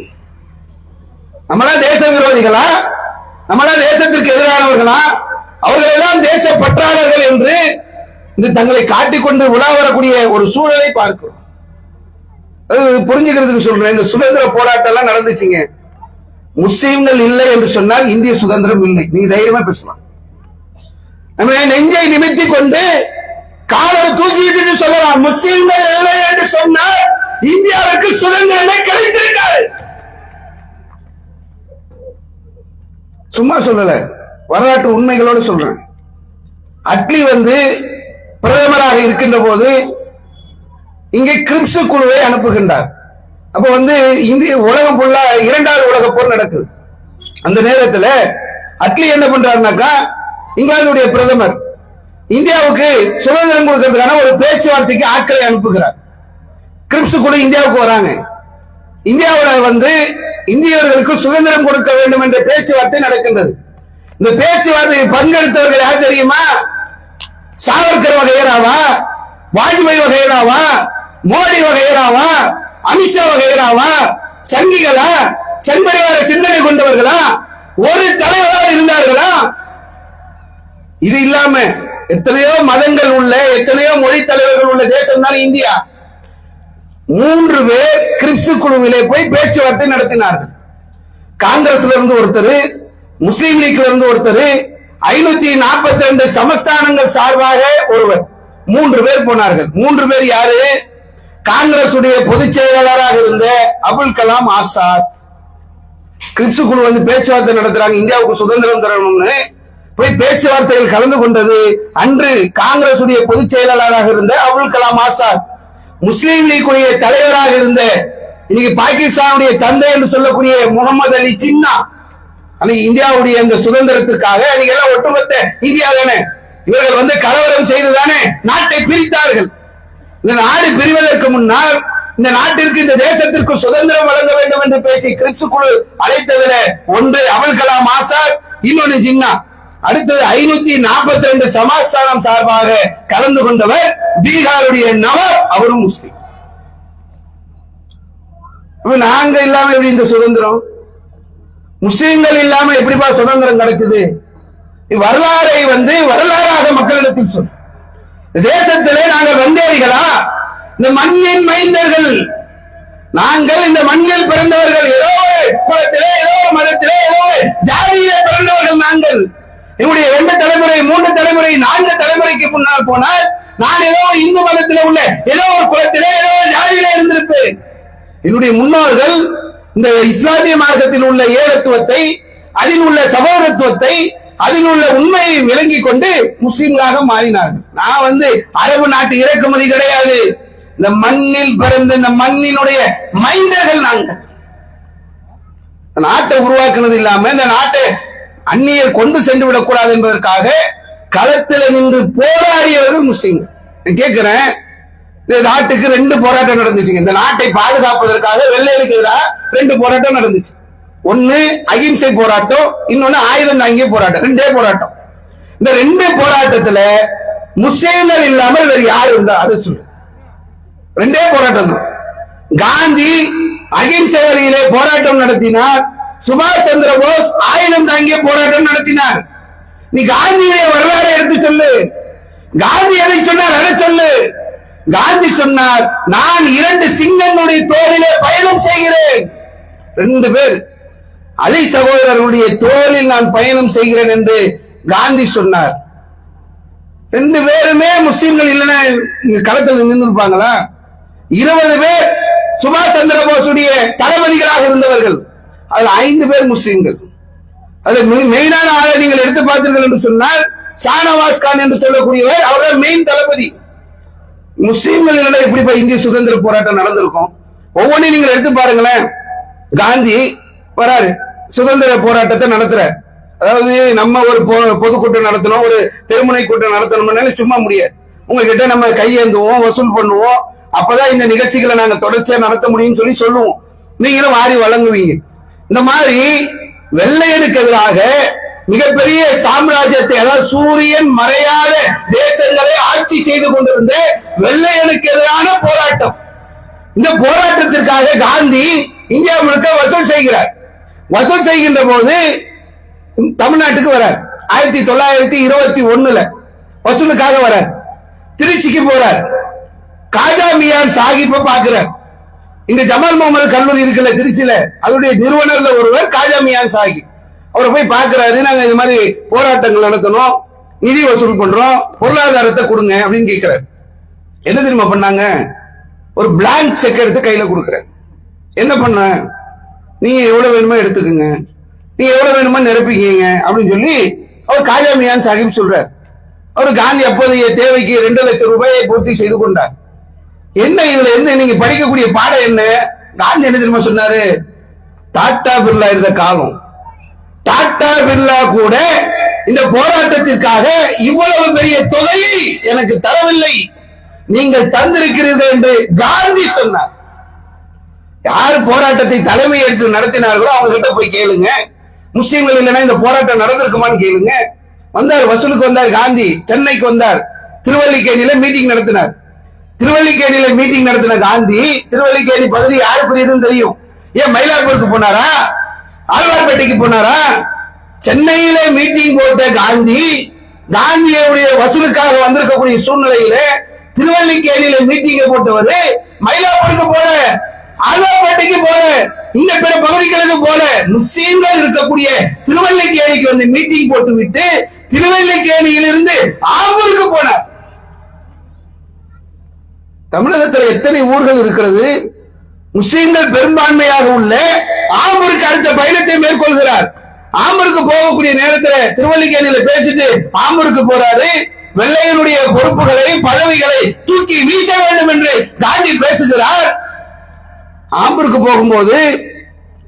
நம்மளா தேச விரோதிகளா? நம்மளா தேசத்திற்கு எதிரானவர்களா? அவர்கள் எல்லாம் தேச பற்றாளர்கள் என்று இந்த தங்களை காட்டிக்கொண்டு உலா வரக்கூடிய ஒரு சூழலை பார்க்கிறோம். புரிஞ்சுக்கிறதுக்கு சொல்றேன். இந்த சுதந்திர போராட்டம் எல்லாம் நடந்துச்சுங்க. முஸ்லீம்கள் இல்லை என்று சொன்னால் இந்திய சுதந்திரம் இல்லை. நீ தைரியமா பேசலாம். நம்ம நெஞ்சை நிமித்தி கொண்டு காலரை தூக்கிட்டு சொல்லலாம், முஸ்லீம்கள் இல்லை என்று சொன்னால் இந்தியாவுக்கு சுதந்திரமே கிடைத்திருக்காது. சும்மா சொல்லல, வரலாற்று உண்மைகளோடு சொல்றேன். அட்லி பிரதமராக இருக்கின்ற போது இங்கே கிரிப்ஸ் குழுவை அனுப்புகின்றார். அப்ப இந்திய உலகம் ஃபுல்லா 2வது உலக போர் நடக்குது. அந்த நேரத்தில் அட்லி என்ன பண்றாருனாக்கா, இங்கிலாந்துடைய பிரதமர் இந்தியாவுக்கு சுதந்திரம் கொடுக்கிறதுக்கான ஒரு பேச்சுவார்த்தைக்கு ஆட்களை அனுப்புகிறார். கிரிப்ஸ் குழு இந்தியாவுக்கு வராங்க. இந்தியாவில் இந்தியர்களுக்கு சுதந்திரம் கொடுக்க வேண்டும் என்ற பேச்சுவார்த்தை நடக்கின்றது. இந்த பேச்சுவார்த்தை பங்கெடுத்தவர்கள் யார் தெரியுமா? சாவர்கர் வகைராவா, வாஜ்பாய் வகைராவா, மோடி வகைராவா, அமித்ஷா வகைராவா, சங்கிகளா, செம்பரிவார சிந்தனை கொண்டவர்களா, ஒரு தலைவராக இருந்தார்களா? இது இல்லாம எத்தனையோ மதங்கள் உள்ள, எத்தனையோ மொழி தலைவர்கள் உள்ள தேசம் தான் இந்தியா. 3 பேர் கிரிப்ஸ் குழுவிலே போய் பேச்சுவார்த்தை நடத்தினார்கள். காங்கிரஸ்ல இருந்து ஒருத்தர், முஸ்லீம் லீக்ல இருந்து ஒருத்தர், 542 சமஸ்தானங்கள் சார்பாக ஒருவர், 3 பேர் போனார்கள். 3 பேர் யாரு? காங்கிரஸ் உடைய பொதுச் செயலாளராக இருந்த அபுல் கலாம் ஆசாத். கிரிப்ஸ் குழு பேச்சுவார்த்தை நடத்துறாங்க, இந்தியாவுக்கு சுதந்திரம் தரணும்னு போய் பேச்சுவார்த்தைகள் கலந்து கொண்டது அன்று காங்கிரஸ் உடைய பொதுச் செயலாளராக இருந்த அபுல் கலாம் ஆசாத். முஸ்லீம் லீக் உடைய தலைவராக இருந்த, இன்னைக்கு பாகிஸ்தானுடைய தந்தை என்று சொல்லக்கூடிய முகமது அலி ஜின்னா, இந்தியாவுடைய இந்த சுதந்திரத்திற்காக நீங்க எல்லாம் ஒட்டுமொத்த இந்தியா தானே, இவர்கள் கலவரம் செய்துதானே நாட்டை பிரித்தார்கள். இந்த நாடு பிரிவதற்கு முன்னால் இந்த நாட்டிற்கு இந்த தேசத்திற்கு சுதந்திரம் வழங்க வேண்டும் என்று பேசி கிரிப்ஸ் குழு அழைத்ததுல ஒன்று அபுல் கலாம் ஆசாத், இன்னொன்று ஜின்னா. அடுத்தது 542 சமாஸ்தானம் சார்பாக கலந்து கொண்டவர் பீகாருடைய நவாப், அவரும் முஸ்லிம். நாங்க இல்லாம எப்படி இந்த சுதந்திரம்? முஸ்லிம்கள் இல்லாம எப்படிப்பா சுதந்திரம் கிடைச்சது? வரலாறை வரலாறாக மக்களிடத்தில் சொல். தேசத்திலே நாங்கள் வந்தேரிகளா? இந்த மண்ணின் மைந்தர்கள் நாங்கள், இந்த மண்ணில் பிறந்தவர்கள். ஏதோ குலத்திலே, ஏதோ மதத்திலே, ஏதோ ஜாதியிலே பிறந்தவர்கள் நாங்கள். என்னுடைய 2 தலைமுறை, 3 தலைமுறை, 4 தலைமுறைக்கு முன்னால் போனால் நான் ஏதோ இந்து மதத்திலே உள்ள ஏதோ ஒரு குலத்திலே, ஏதோ ஜாதியிலே இருந்திருப்பேன். என்னுடைய முன்னோர்கள் இந்த இஸ்லாமிய மார்க்கத்தில் உள்ள ஏகத்துவத்தை, அதில் உள்ள சகோதரத்துவத்தை, அதில் உள்ள உண்மையை விளங்கிக் கொண்டு முஸ்லிம்களாக மாறினார்கள். நான் அரபு நாட்டு இறக்குமதி கிடையாது. இந்த மண்ணில் பிறந்த இந்த மண்ணினுடைய மைந்தர்கள் நாங்கள். நாட்டை உருவாக்குனது இல்லாம இந்த நாட்டை அந்நியர் கொண்டு சென்று விடக்கூடாது என்பதற்காக களத்தில் நின்று போராடியவர்கள் முஸ்லிம்கள். கேட்கிறேன், இந்த நாட்டுக்கு 2 போராட்டம் நடந்துச்சு. இந்த நாட்டை பாதுகாப்பதற்காக வெள்ளையருக்கு எதிராக 2 போராட்டம் நடந்துச்சு. ஒன்னு அகிம்சை போராட்டம், இன்னொன்னு ஆயுதம் தாங்கிய போராட்டம். 2 போராட்டம். இந்த 2 போராட்டத்துல முஸ்லிம்கள் இல்லாமல் வேறு யார் இருந்தா அதை சொல்லு. 2 போராட்டம் தான். காந்தி அகிம்சை வழியிலே போராட்டம் நடத்தினார். சுபாஷ் சந்திர போஸ் ஆயுதம் தாங்கிய போராட்டம் நடத்தினார். நீ காந்தியுடைய வரலாறு எடுத்து சொல்லு. காந்தி எதை சொன்னார் அதை சொல்லு. காந்தி சொன்னார், நான் 2 சிங்கங்களுடைய தோளிலே பயணம் செய்கிறேன். 2 பேர் அலி சகோதரர்களுடைய தோளில் நான் பயணம் செய்கிறேன் என்று காந்தி சொன்னார். 2 பேருமே முஸ்லிம்கள் இல்லைன்னா களத்தில் நின்று இருப்பாங்களா? 20 பேர் சுபாஷ் சந்திர போஸுடைய தளபதிகளாக இருந்தவர்கள். அதுல 5 பேர் முஸ்லிம்கள். அதுல மெயினான ஆளை நீங்கள் எடுத்து பார்த்தீர்கள் என்று சொன்னால் ஷானவாஸ் கான் என்று சொல்லக்கூடியவர், அவர்கள் மெயின் தளபதி. முஸ்லிம்கள் இல்லைன்னா இப்படி இந்திய சுதந்திர போராட்டம் நடந்திருக்கும். ஒவ்வொன்றையும் நீங்கள் எடுத்து பாருங்களேன். காந்தி வராரு, சுதந்திர போராட்டத்தை நடத்துற. அதாவது நம்ம ஒரு பொதுக்கூட்டம் நடத்தணும், ஒரு தெருமுனை கூட்டம் நடத்தணும்னால சும்மா முடியாது. உங்ககிட்ட நம்ம கையேந்துவோம், வசூல் பண்ணுவோம். அப்பதான் இந்த நிகழ்ச்சிகளை நாங்க தொடர்ச்சியா நடத்த முடியும்னு சொல்லுவோம். நீங்களும் வாரி வழங்குவீங்க. இந்த மாதிரி வெள்ளையனுக்கு எதிராக மிகப்பெரிய சாம்ராஜ்யத்தை, அதாவது சூரியன் மறையாத தேசங்களை ஆட்சி செய்து கொண்டிருந்த வெள்ளையனுக்கு எதிரான போராட்டம். இந்த போராட்டத்திற்காக காந்தி இந்தியா முழுக்க வசூல் செய்கிறார். வசூல் செய்கின்ற போது தமிழ்நாட்டுக்கு வரார். 1921 வசூலுக்காக வரார். திருச்சிக்கு போறார். காஜா மியான் சாஹிப்பை பார்க்கிறார். இங்க ஜமால் முகமது கல்லூரி இருக்குல்ல திருச்சியில, அதனுடைய நிறுவனர்ல ஒருவர் காஜா மியான் சாஹிப். அவரை போய் பார்க்கிறாரு. நாங்க இந்த மாதிரி போராட்டங்கள் நடத்தணும், நிதி வசூல் பண்றோம், பொருளாதாரத்தை கொடுங்க அப்படின்னு கேட்கிறார். என்ன தெரியுமா பண்ணாங்க? ஒரு பிளாங்க் செக் எடுத்து கையில கொடுக்கிறார். என்ன பண்ண, நீங்க எவ்வளவு வேணுமோ எடுத்துக்கங்க, நீங்க எவ்வளவு வேணுமோ நிரப்பிக்கீங்க அப்படின்னு சொல்லி அவர் காஜா மியான் சாஹிப் சொல்றார். அவர் காந்தி அப்போதைய தேவைக்கு 2 லட்சம் ரூபாயை பூர்த்தி செய்து கொண்டார். என்ன இதுல இருந்து நீங்க படிக்கக்கூடிய பாடம் என்ன? காந்தி என்ன தெரியுமா சொன்னாரு? டாடா பிர்லா இருந்த காலம், டாடா பிர்லா கூட இந்த போராட்டத்திற்காக இவ்வளவு பெரிய தொகையை எனக்கு தரவில்லை, நீங்கள் தந்திருக்கிறீர்கள் என்று காந்தி சொன்னார். யார் போராட்டத்தை தலைமை எடுத்து நடத்தினார்களோ அவங்க கிட்ட போய் கேளுங்க. முஸ்லிம்கள் இல்லைன்னா இந்த போராட்டம் நடந்திருக்குமான்னு கேளுங்க. வந்தார், வசூலுக்கு வந்தார். காந்தி சென்னைக்கு வந்தார். திருவல்லிக்கேணியில மீட்டிங் நடத்தினார். திருவல்லிக்கேணியில மீட்டிங் நடத்தின காந்தி, திருவல்லிக்கேணி பகுதி யாருக்குரியதுன்னு தெரியும். ஏன் மயிலாப்பூருக்கு போனாரா? ஆழ்வார்பேட்டைக்கு போனாரா? சென்னையில மீட்டிங் போட்ட காந்தி, காந்தியுடைய வசூலுக்காக வந்திருக்கக்கூடிய சூழ்நிலையில திருவல்லிக்கேணியில மீட்டிங் போட்டவர் மயிலாப்பூருக்கு போல, ஆழ்வார்பேட்டைக்கு போல, இந்த பிற பகுதிகளுக்கு போல முஸ்லீம்கள் இருக்கக்கூடிய திருவல்லிக்கேணிக்கு வந்து மீட்டிங் போட்டு விட்டு திருவல்லிக்கேணியிலிருந்து ஆம்பூருக்கு போனார். தமிழகத்தில் எத்தனை ஊர்கள் இருக்கிறது? முஸ்லிம்கள் பெரும்பான்மையாக உள்ள ஆம்பூருக்கு அடுத்த பயணத்தை மேற்கொள்கிறார். ஆம்பூருக்கு போகக்கூடிய நேரத்தில் திருவல்லிக்கேணியில பேசிட்டு ஆம்பூருக்கு போறாரு. வெள்ளையனுடைய பொறுப்புகளை, பதவிகளை தூக்கி வீச வேண்டும் என்று காந்தி பேசுகிறார். ஆம்பூருக்கு போகும்போது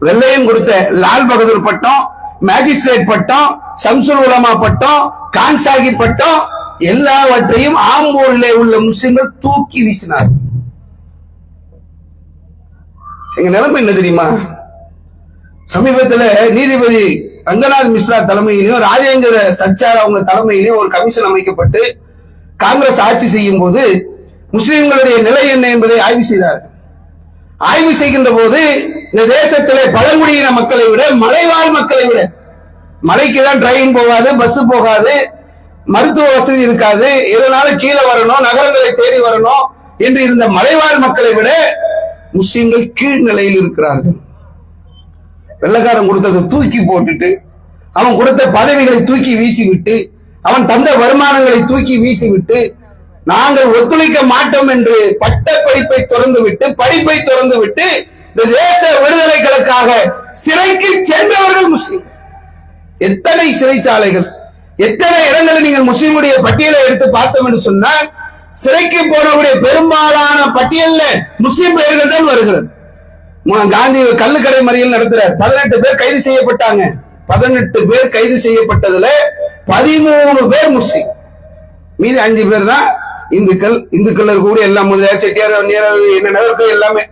வெள்ளையன் கொடுத்த லால் பகதூர் பட்டம், மேஜிஸ்ட்ரேட் பட்டம், சம்சுல் உலமா பட்டம், கான் சாஹிப் பட்டம் எல்லாவற்றையும் ஆம்பூரிலே உள்ள முஸ்லிம்கள் தூக்கி வீசினார். எங்க நிலைமை என்ன தெரியுமா? சமீபத்துல நீதிபதி ரங்கநாத் மிஸ்ரா தலைமையிலையும் ராஜேந்திர சச்சார் அவங்க தலைமையிலையும் ஒரு கமிஷன் அமைக்கப்பட்டு காங்கிரஸ் ஆட்சி செய்யும் போது முஸ்லிம்களுடைய நிலை என்ன என்பதை ஆய்வு செய்தார். ஆய்வு செய்கின்ற போது இந்த தேசத்திலே பழங்குடியின மக்களை விட மலைவாழ் மக்களை விட, மலைக்கு தான் ட்ரெயின் போகாது, பஸ் போகாது, மருத்துவ வசதி இருக்காது, எதனால கீழே வரணும், நகரங்களை தேடி வரணும் என்று இருந்த மலைவாழ் மக்களை விட முஸ்லிம்கள் கீழ் நிலையில் இருக்கிறார்கள். வெள்ளக்காரன் கொடுத்ததை தூக்கி போட்டுட்டு, அவன் கொடுத்த பதவிகளை தூக்கி வீசிவிட்டு, அவன் தந்த வருமானங்களை தூக்கி வீசிவிட்டு, நாங்கள் ஒத்துழைக்க மாட்டோம் என்று பட்ட படிப்பை திறந்து விட்டு, படிப்பை திறந்து விட்டு இந்த தேச விடுதலைகளுக்காக சிறைக்கு சென்றவர்கள் முஸ்லிம். எத்தனை சிறைச்சாலைகள், எத்தனை இடங்களில் நீங்கள் முஸ்லிமுடைய பட்டியலை எடுத்து பார்த்தோம் என்று சொன்னால் சிறைக்கு போனவருடைய பெரும்பாலான பட்டியலில் முஸ்லிம் பெயர்கள் தான் வருகிறது. காந்தி கள்ளுக்கடை மறியல் நடத்துறார், 18 பேர் கைது செய்யப்பட்டாங்க. 18 பேர் கைது செய்யப்பட்டதுல 13 பேர் முஸ்லிம், மீது 5 பேர் தான் இந்துக்கள். இந்துக்கள் இருக்கக்கூடிய எல்லாம் முதலியார், செட்டியார், என்னென்ன இருக்கோ எல்லாமே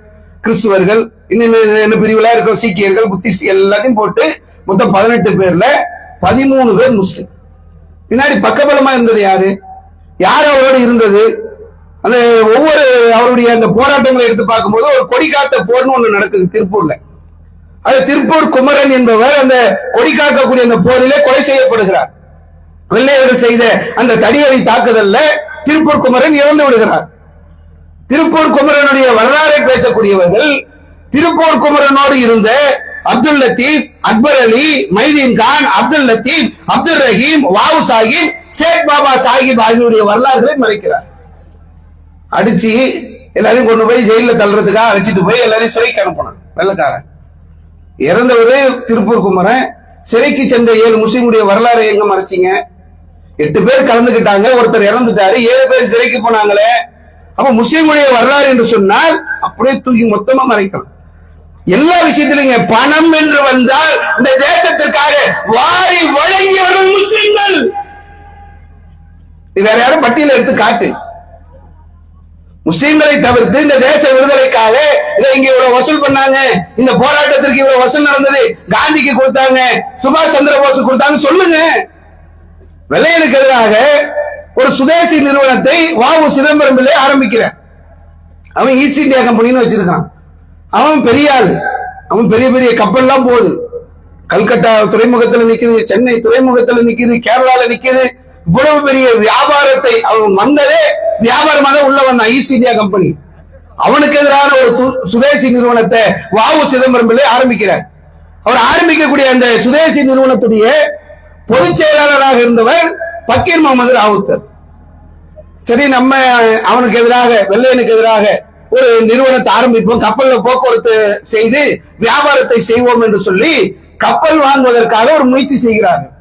கிறிஸ்துவர்கள், இன்னும் பிரிவுல இருக்க சீக்கியர்கள், புத்திஸ்ட் எல்லாத்தையும் போட்டு மொத்தம் 18 பேர்ல 13 பேர் முஸ்லிம். பின்னாடி பக்கபலமா இருந்தது யாரு? யார் அவரோடு இருந்தது? அந்த ஒவ்வொரு அவருடைய அந்த போராட்டங்களை எடுத்து பார்க்கும்போது ஒரு கொடி காத்த போர்னு ஒண்ணு நடக்குது திருப்பூர்ல. அது திருப்பூர் குமரன் என்பவர் அந்த கொடி காக்கக்கூடிய அந்த போரிலே கொலை செய்யப்படுகிறார். வெள்ளையர்கள் செய்த அந்த தடியடி தாக்குதல்ல திருப்பூர் குமரன் இறந்து விடுகிறார். திருப்பூர் குமரனுடைய வரலாறை பேசக்கூடியவர்கள் திருப்பூர் குமரனோடு இருந்த அப்துல் லத்தீப், அக்பர் அலி, மைதீன் கான், அப்துல் லத்தீப், அப்துல் ரஹீம், வாவு சாஹிப், ஷேக் பாபா சாஹிப் ஆகியோருடைய வரலாறுகளை மறைக்கிறார். அடிச்சு எல்லாரையும் கொண்டு போய் ஜெயில தள்ளுறதுக்காக அழைச்சிட்டு போய் எல்லாரையும் சிறைக்கு அனுப்பினான் வெள்ளக்காரன். இறந்தவரு திருப்பூர் குமரன். சிறைக்கு சென்ற 7 முஸ்லிமுடைய வரலாறு எங்க மறைச்சிங்க? 8 பேர் கலந்துகிட்டாங்க, ஒருத்தர் இறந்துட்டாரு, 7 பேர் சிறைக்கு போனாங்களே. அப்ப முஸ்லிமுடைய வரலாறு என்று சொன்னால் அப்படியே தூக்கி மொத்தமா மறைக்கலாம். எல்லா விஷயத்திலும் பணம் என்று வந்தால் இந்த தேசத்திற்காக வாரி வழங்கியவர்கள் முஸ்லிம்கள். வேற யாரும் பட்டியலை எடுத்து காட்டு. முஸ்லிம்களை தவிர்த்து இந்த தேச விடுதலைக்காக இதை இங்க இவ்வளவு வசூல் பண்ணாங்க, இந்த போராட்டத்திற்கு இவ்வளவு வசூல் நடந்தது, காந்திக்கு கொடுத்தாங்க, சுபாஷ் சந்திர போஸ் கொடுத்தாங்க சொல்லுங்க. வெள்ளையனுக்கு எதிராக ஒரு சுதேசி நிறுவனத்தை வாவு சிதம்பரம் பிள்ளை ஆரம்பிக்கிறார். அவன் ஈஸ்ட் இந்தியா கம்பெனின்னு வச்சிருக்கான். அவன் பெரிய ஆளு, அவன் பெரிய பெரிய கப்பல்லாம் போகுது. கல்கட்டா துறைமுகத்துல நிக்குது, சென்னை துறைமுகத்துல நிக்குது, கேரளால நிக்குது. இவ்வளவு பெரிய வியாபாரத்தை அவன் வந்ததே வியாபாரமாக உள்ள வந்தான் ஈஸ்ட் இந்தியா கம்பெனி. அவனுக்கு எதிரான ஒரு சுதேசி நிறுவனத்தை வாவு சிதம்பரம் பிள்ளை ஆரம்பிக்கிறார். அவர் ஆரம்பிக்கக்கூடிய அந்த சுதேசி நிறுவனத்துடைய பொதுச் செயலாளராக இருந்தவர் பக்கீர் முகமது ராவுத்தர். சரி, நம்ம அவனுக்கு எதிராக, வெள்ளையனுக்கு எதிராக ஒரு நிறுவனத்தை ஆரம்பிப்போம், கப்பல்ல போக்குவரத்து செய்து வியாபாரத்தை செய்வோம் என்று சொல்லி கப்பல் வாங்குவதற்காக ஒரு முயற்சி செய்கிறார்கள்.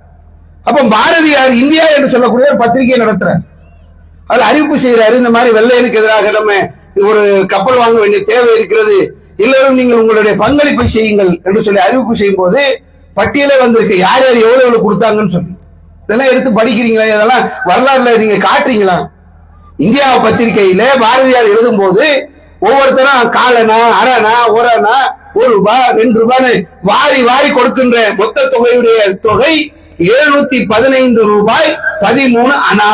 அப்ப பாரதியார் இந்தியா என்று சொல்லக்கூடிய ஒரு பத்திரிகை நடத்துறார். அதுல அறிவிப்பு செய்யறாரு, இந்த மாதிரி வெள்ளையனுக்கு எதிராக நம்ம ஒரு கப்பல் வாங்க வேண்டிய தேவை இருக்கிறது, எல்லாரும் நீங்கள் உங்களுடைய பங்களிப்பை செய்யுங்கள் என்று சொல்லி அறிவிப்பு செய்யும் போது பட்டியலே வந்திருக்கு யார் யார் எவ்வளவு எவ்வளவு கொடுத்தாங்கன்னு சொல்லி. இதெல்லாம் எடுத்து படிக்கிறீங்களா? இதெல்லாம் வரலாறுல நீங்க காட்டுறீங்களா? இந்தியா பத்திரிகையில பாரதியார் எழுதும் போது ஒவ்வொருத்தரும் காலனா, அரணா, ஒரணா, ₹1, ₹2 வாரி வாரி கொடுக்கின்ற மொத்த தொகையுடைய தொகை ₹715.13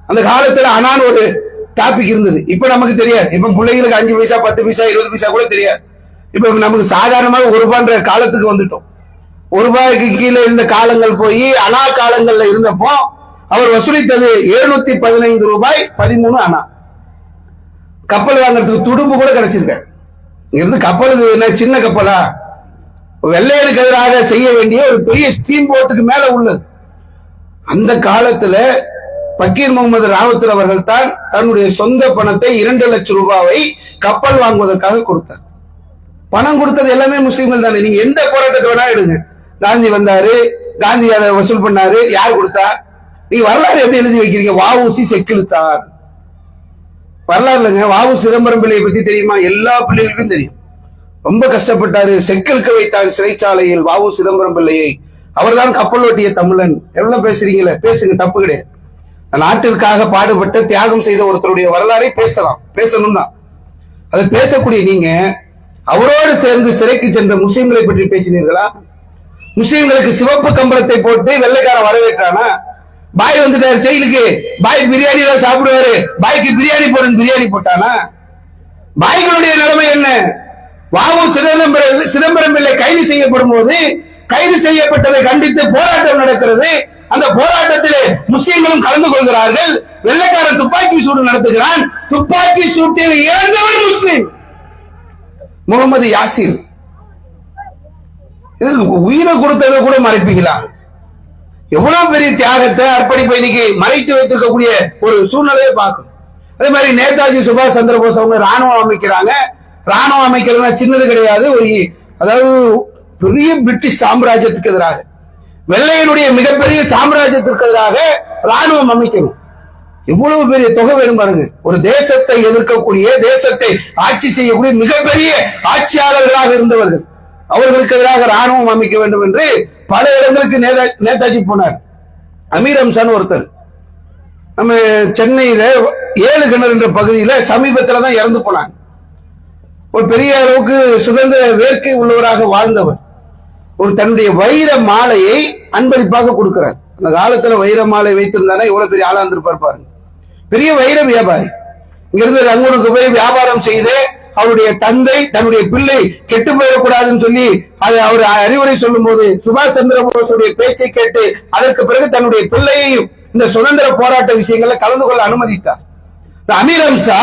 அந்த காலத்துல அனான்னு ஒரு டாபிக் இருந்தது. இப்ப நமக்கு தெரியாது. இப்ப பிள்ளைங்களுக்கு 5 பைசா, 10 பைசா, 20 பைசா கூட தெரியாது. இப்ப நமக்கு சாதாரணமாக ₹1 காலத்துக்கு வந்துட்டோம். ₹1 கீழே இருந்த காலங்கள் போய் அனா காலங்கள்ல இருந்தப்போ அவர் வசூலித்தது ₹715.13. கப்பல் வாங்குறதுக்கு துடுப்பு கூட கிடைச்சிருக்க. இங்க இருந்து கப்பலுக்கு என்ன சின்ன கப்பலா? வெள்ளையனுக்கு எதிராக செய்ய வேண்டிய ஒரு பெரிய ஸ்டீம் போட்டுக்கு மேல உள்ளது. அந்த காலத்துல பக்கீர் முகமது ராவுத்தர் அவர்கள் தான் தன்னுடைய சொந்த பணத்தை ₹2 லட்சம் கப்பல் வாங்குவதற்காக கொடுத்தார். பணம் கொடுத்தது எல்லாமே முஸ்லிம்கள் தானே. நீங்க எந்த போராட்டத்தை வேணா எடுங்க. காந்தி வந்தாரு, காந்தி அதை வசூல் பண்ணாரு, யார் கொடுத்தா? நீங்க வரலாறு எப்படி எழுதி வைக்கிறீங்க? வஉசி செக்கிழுத்தார் வரலாறுலங்க. வாவு சிதம்பரம் பிள்ளையை பத்தி தெரியுமா? எல்லா பிள்ளைகளுக்கும் தெரியும். ரொம்ப கஷ்டப்பட்டாரு, செக்கிழுக்க வைத்தார் சிறைச்சாலையில் வாவு சிதம்பரம் பிள்ளையை. அவர்தான் கப்பல் ஓட்டிய தமிழன். எவ்வளவு பேசுறீங்களே, பேசுங்க, தப்பு கிடையாது. நாட்டிற்காக பாடுபட்ட தியாகம் செய்த ஒருத்தருடைய வரலாறை பேசலாம், பேசணும் தான். அதை பேசக்கூடிய நீங்க அவரோடு சேர்ந்து சிறைக்கு சென்ற முஸ்லிம்களை பற்றி பேசினீர்களா? முஸ்லிம்களுக்கு சிவப்பு கம்பளத்தை போட்டு வெள்ளைக்காரன் வரவேற்றானா? பாய் வந்துட்டாரு செயலுக்கு, பாய் பிரியாணி தான் சாப்பிடுவாரு, பாய்க்கு பிரியாணி போடுன்னு பிரியாணி போட்டானா? பாய்களுடைய நிலைமை என்ன? வாவு சிதம்பரம் பிள்ளை கைது செய்யப்படும் போது கைது செய்யப்பட்டதை கண்டித்து போராட்டம் நடக்கிறது. அந்த போராட்டத்திலே முஸ்லிம்களும் கலந்து கொள்கிறார்கள். வெள்ளைக்காரன் துப்பாக்கி சூடு நடத்துகிறான். துப்பாக்கி சூட்டில் இறந்தவர் முஸ்லிம் முகமது யாசிர். உயிரை கொடுத்ததை கூட மறைப்பீங்களா? எவ்வளவு பெரிய தியாகத்தை அர்ப்பணிப்பை இன்னைக்கு மறைத்து வைத்திருக்கக்கூடிய ஒரு சூழ்நிலையை பார்க்கும். அதே மாதிரி நேதாஜி சுபாஷ் சந்திர போஸ் அவங்க ராணுவம் அமைக்கிறாங்க. ராணுவம் அமைக்கிறதுனா சின்னது கிடையாது. அதாவது பெரிய பிரிட்டிஷ் சாம்ராஜ்யத்துக்கு எதிராக, வெள்ளையனுடைய மிகப்பெரிய சாம்ராஜ்யத்திற்கு எதிராக ராணுவம் அமைக்கணும். எவ்வளவு பெரிய தொகை வேணும் பாருங்க. ஒரு தேசத்தை எதிர்க்கக்கூடிய, தேசத்தை ஆட்சி செய்யக்கூடிய மிகப்பெரிய ஆட்சியாளர்களாக இருந்தவர்கள், அவர்களுக்கு எதிராக ராணுவம் அமைக்க வேண்டும் என்று பல இடங்களுக்கு நேதாஜி போனார். அமீர் அம்சான் ஒருத்தர் நம்ம சென்னையில 7 கிணறு என்ற பகுதியில சமீபத்தில் தான் இறந்து போனாங்க. ஒரு பெரிய அளவுக்கு சுதந்திர வேட்கை உள்ளவராக வாழ்ந்தவர். ஒரு தன்னுடைய வைர மாலையை அன்பளிப்பாக கொடுக்கிறார். அந்த காலத்துல வைர மாலை வைத்திருந்தானே எவ்வளவு பெரிய ஆளா இருந்திருப்பார் பாருங்க. பெரிய வைர வியாபாரி. இங்கிருந்து ரங்கூனுக்கு போய் வியாபாரம் செய்து அவருடைய தந்தை தன்னுடைய பிள்ளை கெட்டு போயிடக்கூடாதுன்னு சொல்லி அவர் அறிவுரை சொல்லும் போது சுபாஷ் சந்திர போஸுடைய பேச்சை கேட்டு அதற்கு பிறகு தன்னுடைய பிள்ளையையும் இந்த சுதந்திர போராட்ட விஷயங்களை கலந்து கொள்ள அனுமதித்தார். அமீர் அம்சா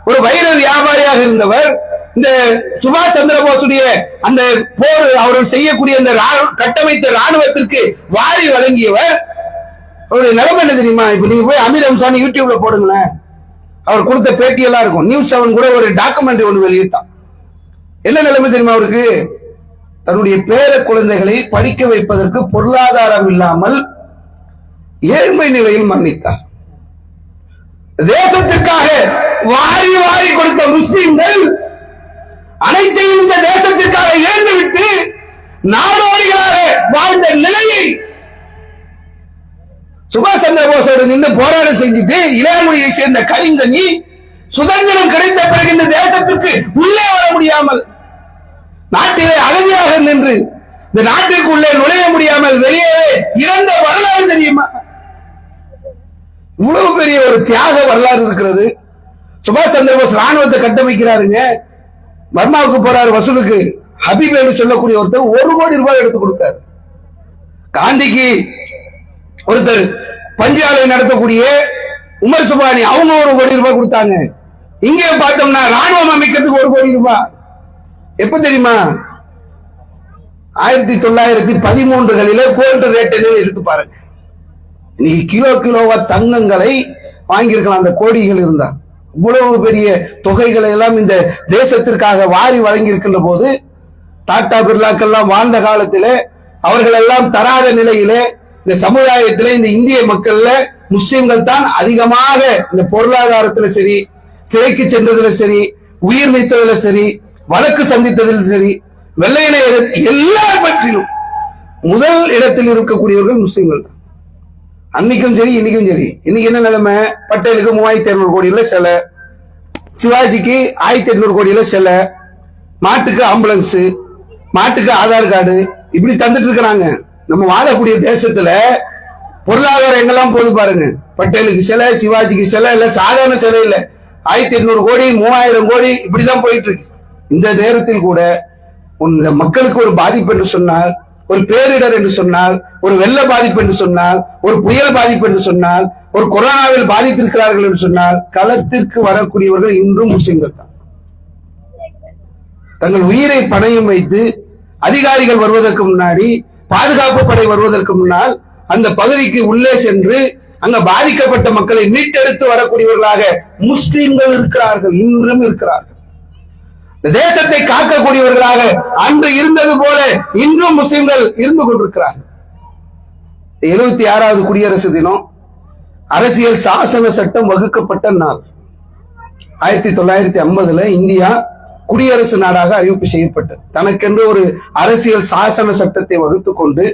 ஒரு வைர வியாபாரியாக இருந்தவர். இந்த சுபாஷ் சந்திர போஸுடைய அந்த போர் அவர்கள் செய்யக்கூடிய அந்த கட்டமைத்த ராணுவத்திற்கு வாரி வழங்கியவர். அவருடைய நிலைமை என்ன தெரியுமா? இப்ப நீங்க போய் அமீர் அம்சான் யூடியூப்ல போடுங்களேன், அவர் கொடுத்த பேட்டி எல்லாம் இருக்கும். நியூஸ் 7 கூட ஒரு டாக்குமெண்ட்ரி ஒன்று வெளியிட்டான். என்ன நிலைமை தெரியுமா அவருக்கு? தன்னுடைய பேர குழந்தைகளை படிக்க வைப்பதற்கு பொருளாதாரம் இல்லாமல் ஏழ்மை நிலையில் மரணித்தார். தேசத்துக்காக வாரி வாரி கொடுத்த முஸ்லிம்கள் அனைத்தையும் இந்த தேசத்திற்காக இழந்துவிட்டு நாடோடிகளாக வாழ்ந்த நிலையை சுபாஷ் சந்திர போஸோடு நின்று போராட்டம் செஞ்சுட்டு இளையமொழியை சேர்ந்த கலிங்கனி சுதந்திரம் கிடைத்த பிறகு இந்த தேசத்திற்கு உள்ளே வர முடியாமல் நாட்டிலே அகதியாக நின்று இந்த நாட்டிற்கு உள்ளே நுழைய முடியாமல் வெளியே இறந்த வரலாறு தெரியுமா? இவ்வளவு பெரிய ஒரு தியாக வரலாறு இருக்கிறது. சுபாஷ் சந்திர போஸ் ராணுவத்தை கட்டமைக்கிறாருங்க. பர்மாவுக்கு போறாரு வசூலுக்கு. ஹபீப் என்று சொல்லக்கூடிய ஒருத்தர் 1 கோடி ரூபாய் எடுத்து கொடுத்தார். காந்திக்கு ஒருத்தர் பஞ்சாலை நடத்தக்கூடிய உமர் சுபானி அவங்க 1 கோடி ரூபாய் கொடுத்தாங்க. இங்கே பார்த்தோம்னா ராணுவம் அமைக்கிறதுக்கு 1 கோடி ரூபாய். எப்ப தெரியுமா? 1913களில கோல்டு ரேட் என்ன எடுத்து பாருங்க. இன்னைக்கு கிலோவா தங்கங்களை வாங்கியிருக்கலாம் அந்த கோடிகள் இருந்தா. இவ்வளவு பெரிய தொகைகளை எல்லாம் இந்த தேசத்திற்காக வாரி வழங்கி இருக்கின்ற போது டாடா பிர்லாக்கெல்லாம் வாழ்ந்த காலத்திலே அவர்கள் எல்லாம் தராத நிலையிலே இந்த சமுதாயத்திலே இந்த இந்திய மக்கள்ல முஸ்லிம்கள் தான் அதிகமாக இந்த பொருளாதாரத்துல சரி, சிறைக்கு சென்றதுல சரி, உயிர் நீத்ததுல சரி, வழக்கு சந்தித்ததில் சரி, வெள்ளையனை எல்லா பற்றிலும் முதல் இடத்தில் இருக்கக்கூடியவர்கள் முஸ்லிம்கள் தான். அன்னைக்கும் சரி இன்னைக்கும் சரி. இன்னைக்கு என்ன நிலைமை? பட்டேலுக்கு 3200 கோடியில சிலை, சிவாஜிக்கு 1800 கோடியில சிலை, மாட்டுக்கு ஆம்புலன்ஸ், மாட்டுக்கு ஆதார் கார்டு, இப்படி தந்துட்டு இருக்கிறாங்க. நம்ம வாழக்கூடிய தேசத்துல பொருளாதாரம் எங்கெல்லாம் போது பாருங்க. பட்டேலுக்கு சிலை, சிவாஜிக்கு சிலை இல்ல, சாதாரண சிலை இல்ல, 1800 கோடி 3000 கோடி இப்படிதான் போயிட்டு இருக்கு. இந்த நேரத்தில் கூட மக்களுக்கு ஒரு பாதிப்பு என்று சொன்னால், ஒரு பேரிடர் என்று சொன்னால், ஒரு வெள்ள பாதிப்பு என்று சொன்னால், ஒரு புயல் பாதிப்பு என்று சொன்னால், ஒரு கொரோனாவில் பாதித்திருக்கிறார்கள் என்று சொன்னால் களத்திற்கு வரக்கூடியவர்கள் இன்றும் முஸ்லிம்கள் தான். தங்கள் உயிரை பணயம் வைத்து அதிகாரிகள் வருவதற்கு முன்னாடி, பாதுகாப்பு படை வருவதற்கு முன்னால் அந்த பகுதிக்கு உள்ளே சென்று அங்க பாதிக்கப்பட்ட மக்களை மீட்டெடுத்து வரக்கூடியவர்களாக முஸ்லிம்கள் இருக்கிறார்கள், இன்றும் இருக்கிறார்கள். தேசத்தை காக்கக்கூடியவர்களாக அன்று இருந்தது போல இன்றும் முஸ்லிம்கள் இருந்து கொண்டிருக்கிறார்கள். 76வது குடியரசு தினம், அரசியல் சாசன சட்டம் வகுக்கப்பட்ட நாள். 1950 இந்தியா குடியரசு நாடாக அறிவிப்பு செய்யப்பட்டது. தனக்கென்று ஒரு அரசியல் சாசன சட்டத்தை வகுத்துக் கொண்டு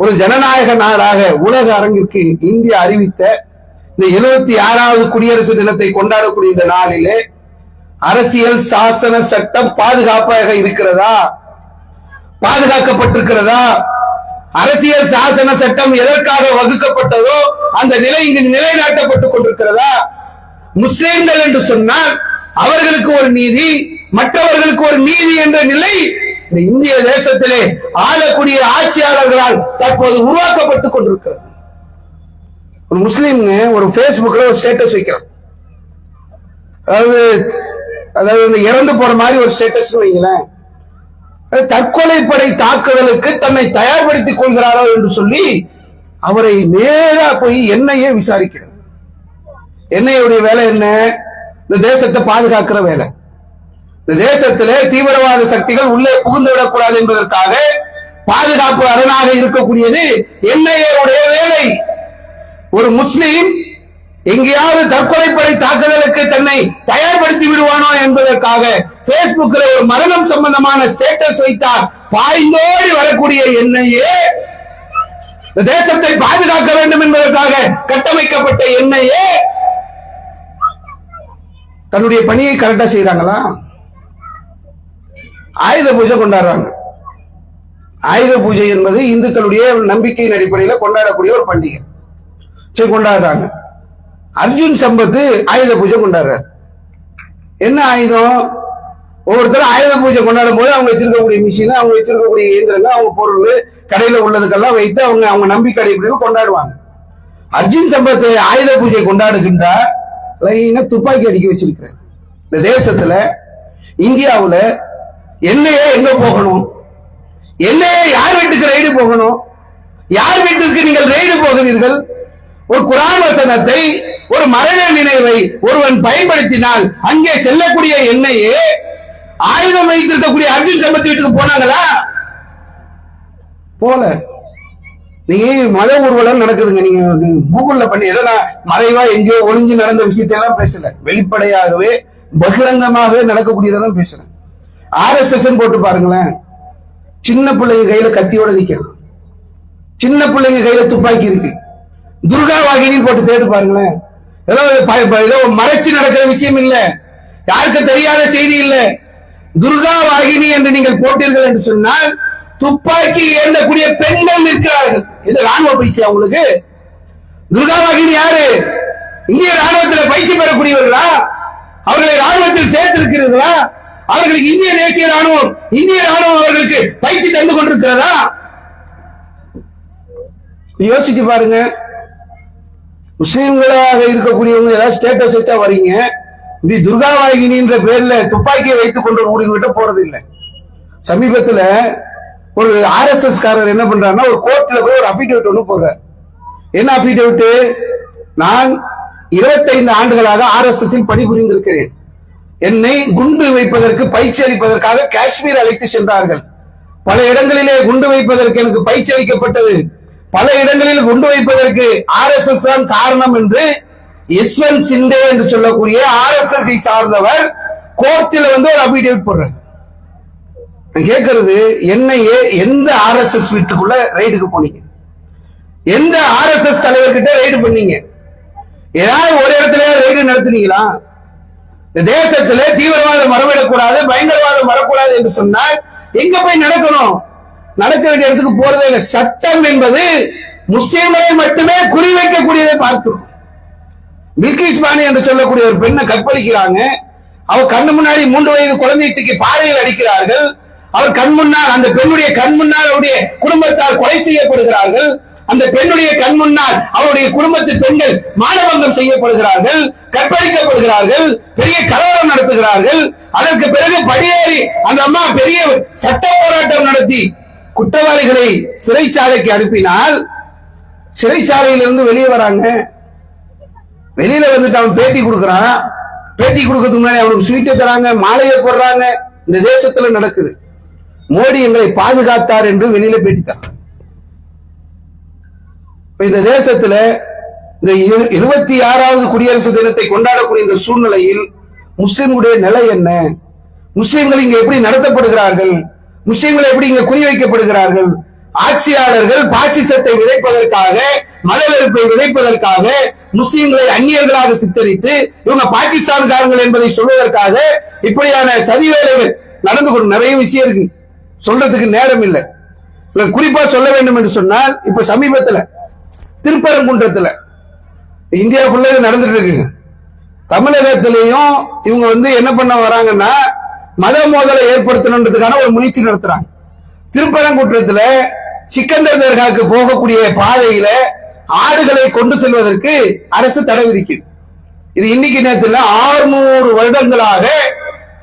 ஒரு ஜனநாயக நாடாக உலக அரங்கிற்கு இந்தியா அறிவித்த இந்த 76வது குடியரசு தினத்தை கொண்டாடக்கூடிய இந்த நாளிலே அரசியல் சாசன சட்டம் பாதுகாப்பாக இருக்கிறதா? பாதுகாக்கப்பட்டிருக்கிறதா? அரசியல் சாசன சட்டம் எதற்காக வகுக்கப்பட்டதோ அந்த நிலை இங்கு நிலைநாட்டப்பட்டுக் கொண்டிருக்கிறதா? முஸ்லிம்கள் என்று சொன்னால் அவர்களுக்கு ஒரு நீதி, மற்றவர்களுக்கு ஒரு நீதி என்ற நிலை இந்த இந்திய தேசத்திலே ஆளக்கூடிய ஆட்சியாளர்களால் தற்போது உருவாக்கப்பட்டுக் கொண்டிருக்கிறது. ஒரு முஸ்லீம் ஒரு பேஸ்புக்ல ஒரு ஸ்டேட்டஸ் வைக்கிறான். அதாவது இறந்து போற மாதிரி ஒரு ஸ்டேட்டஸ் வைங்களேன். தற்கொலைப்படை தாக்குதலுக்கு தன்னை தயார்படுத்திக் கொள்கிறாரோ என்று சொல்லி அவரை நேரா போய் என்ஐஏ விசாரிக்கிறார். என்ஐஏவுடைய வேலை என்ன? இந்த தேசத்தை பாதுகாக்கிற வேலை. இந்த தேசத்திலே தீவிரவாத சக்திகள் உள்ளே புகுந்து விடக்கூடாது என்பதற்காக பாதுகாப்பு அரணாக இருக்கக்கூடியது என்ஐஏவுடைய வேலை. ஒரு முஸ்லீம் எங்கேயாவது தற்கொலைப்படை தாக்குதலுக்கு தன்னை தயார்படுத்தி விடுவானோ என்பதற்காக பேஸ்புக்ல ஒரு மரணம் சம்பந்தமான ஸ்டேட்டஸ் வைத்தால் பாய்ந்தோடி வரக்கூடிய என்ஐஏ, தேசத்தை பாதுகாக்க வேண்டும் என்பதற்காக கட்டமைக்கப்பட்ட என்ஐஏ தன்னுடைய பணியை கரெக்டா செய்யறாங்களா? ஆயுத பூஜை கொண்டாடுறாங்க. ஆயுத பூஜை என்பது இந்துக்களுடைய நம்பிக்கையின் அடிப்படையில் கொண்டாடக்கூடிய ஒரு பண்டிகை. கொண்டாடுறாங்க. அர்ஜுன் சம்பத் ஆயுத பூஜை கொண்டாடுறாரு. என்ன ஆயுதம்? ஒவ்வொருத்தரும் ஆயுத பூஜை கொண்டாடும் போது அவங்க வச்சிருக்கக்கூடிய மிஷின், அவங்க வச்சிருக்கக்கூடிய இயந்திரங்கள், அவங்க பொருள் கடையில உள்ளதுக்கெல்லாம் வைத்து அவங்க நம்பிக்கை அடிப்படையில் கொண்டாடுவாங்க. அர்ஜுன் சம்பத் ஆயுத பூஜை கொண்டாடுகின்றார். லைனா துப்பாக்கி அடிக்க வச்சிருக்கிறார். இந்த தேசத்துல இந்தியாவுல எல்லையே எங்க போகணும்? எல்லையே யார் வீட்டுக்கு ரைடு போகணும்? யார் வீட்டுக்கு நீங்கள் ரைடு போகிறீர்கள்? ஒரு குர்ஆன் வசனத்தை, ஒரு மரண நினைவை ஒருவன் பயன்படுத்தினால் அங்கே செல்லக்கூடிய எண்ணெயே ஆயுதம் வைத்திருக்கக்கூடிய அர்ஜுன் சம்பத் வீட்டுக்கு போனாங்களா? போல. நீங்க மத ஊர்வலம் நடக்குதுங்க, நீங்க கூகுள்ல பண்ணி ஏதோ நான் மறைவா எங்கேயோ ஒளிஞ்சு நடந்த விஷயத்தை எல்லாம் பேசல, வெளிப்படையாகவே பகிரங்கமாகவே நடக்கக்கூடியதான் பேசுறேன். RSS போட்டு பாருங்களேன். சின்ன பிள்ளைங்க கையில கத்தியோட நிக்கிறான், சின்ன பிள்ளைங்க கையில துப்பாக்கி இருக்கு. துர்கா வாகினின்னு போட்டு தேடு பாருங்களேன். ஏதோ மறைச்சு நடக்கிற விஷயம் இல்ல, யாருக்கு தெரியாத செய்தி இல்ல. துர்கா வாகினி என்று நீங்கள் போட்டீர்கள் என்று சொன்னால் துப்பாக்கி ஏந்தக்கூடிய பெண்கள் இருக்கிறார்கள். இது ராணுவ பயிற்சி அவங்களுக்கு. துர்கா வாகினி யாரு? இந்திய ராணுவத்தில் பயிற்சி பெறக்கூடியவர்களா? அவர்களை ராணுவத்தில் சேர்த்திருக்கிறீர்களா? அவர்களுக்கு இந்திய தேசிய ராணுவம், இந்திய ராணுவம் அவர்களுக்கு பயிற்சி தந்து கொண்டிருக்கிறதா? யோசிச்சு பாருங்க. முஸ்லிம்களாக இருக்கக்கூடியவங்க ஏதாவது ஸ்டேட்டஸ் வச்சா வரீங்க, இப்படி துர்கா வாகினின்ற பேர்ல துப்பாக்கியை வைத்துக் கொண்டு கூடிக்கிட்ட போறது இல்லை. சமீபத்துல ஒரு RSS காரர் என்ன பண்றாருன்னா, ஒரு கோர்ட்ல போய் ஒரு அபிடேவிட் ஒண்ணு போடுறார். என்ன அபிடேவிட்? நான் 25 ஆண்டுகளாக RSS பணிபுரிந்திருக்கிறேன். என்னை குண்டு வைப்பதற்கு பயிற்சி அளிப்பதற்காக காஷ்மீர் அழைத்து சென்றார்கள். பல இடங்களிலே குண்டு வைப்பதற்கு எனக்கு பயிற்சி அளிக்கப்பட்டது. பல இடங்களில் குண்டு வைப்பதற்கு RSS தான் காரணம் என்று யஷ்வந்த் சிண்டே என்று சொல்லக்கூடிய RSS சார்ந்தவர் கோர்ட்டில் ஒரு அபிடேவிட் போடுறார். கேட்கிறது, என்னையே எந்த RSS வீட்டுக்குள்ள ரைடுக்கு போனீங்க? எந்த RSS தலைவர்கிட்ட ரைடு பண்ணீங்க? ஏதாவது ஒரு இடத்துல ரைடு நடத்துனீங்களா? இந்த தேசத்திலே தீவிரவாதம் வரவிடக்கூடாது, பயங்கரவாதம் வரக்கூடாது என்று சொன்னால் எங்க போய் நடக்கணும்? நடக்க வேண்டிய இடத்துக்கு போறதே இல்லை. சட்டம் என்பது முஸ்லிம்களை மட்டுமே குறிவைக்கக்கூடியதை பார்க்கிறோம். பில்கிஸ் பானி என்று சொல்லக்கூடிய ஒரு பெண்ணை கற்பழிக்கிறாங்க. அவர் கண்ணு முன்னாடி 3 வயது குழந்தைக்கு பாறையில் அடிக்கிறார்கள். அவர் கண் முன்னால், அந்த பெண்ணுடைய கண் முன்னால் அவருடைய குடும்பத்தால் கொலை செய்யப்படுகிறார்கள். அந்த பெண்ணுடைய கண் முன்னால் அவருடைய குடும்பத்து பெண்கள் மானபங்கம் செய்யப்படுகிறார்கள், கற்பழிக்கப்படுகிறார்கள், பெரிய கலவரம் நடத்துகிறார்கள். அதற்கு பிறகு படியேறி அந்த அம்மா பெரிய சட்ட போராட்டம் நடத்தி குற்றவாளிகளை சிறைச்சாலைக்கு அனுப்பினால் சிறைச்சாலையிலிருந்து வெளியே வராங்க. வெளியில வந்துட்டு அவன் பேட்டி கொடுக்கறான். பேட்டி கொடுக்கறதுக்கு முன்னாடி அவனுக்கு ஸ்வீட்டை தராங்க, மாலையை போடுறாங்க. இந்த தேசத்துல நடக்குது. மோடி எங்களை பாதுகாத்தார் என்று வெளியில பேட்டி தரான். இந்த தேசத்துல இந்த 26வது குடியரசு தினத்தை கொண்டாடக்கூடிய இந்த சூழ்நிலையில் முஸ்லிம்களுடைய நிலை என்ன? முஸ்லிம்கள் இங்க எப்படி நடத்தப்படுகிறார்கள்? முஸ்லிம்கள் எப்படி இங்க குறிவைக்கப்படுகிறார்கள்? ஆட்சியாளர்கள் பாசிசத்தை விதைப்பதற்காக மத வெறுப்பை விதைப்பதற்காக, முஸ்லிம்களை அந்நியர்களாக சித்தரித்து இவங்க பாகிஸ்தான்காரங்கள் என்பதை சொல்வதற்காக இப்படியான சதி வேலைகள் நடந்து கொண்டு நிறைய விஷயம் இருக்கு, சொல்றதுக்கு நேரம் இல்லை. குறிப்பா சொல்ல வேண்டும் என்று சொன்னால், இப்ப சமீபத்துல திருப்பரங்குன்றத்துல இந்தியா ஃபுல்லா நடந்துட்டு இருக்கு. தமிழகத்திலையும் இவங்க என்ன பண்ண வராங்கன்னா, மத மோதலை ஏற்படுத்தணுன்றதுக்கான ஒரு முயற்சி நடத்துறாங்க. திருப்பரங்குன்றத்துல சிக்கந்தர் தர்காவுக்கு போகக்கூடிய பாதையில ஆடுகளை கொண்டு செல்வதற்கு அரசு தடை விதிக்குது. இது இன்னைக்கு நேரத்தில் 600 வருடங்களாக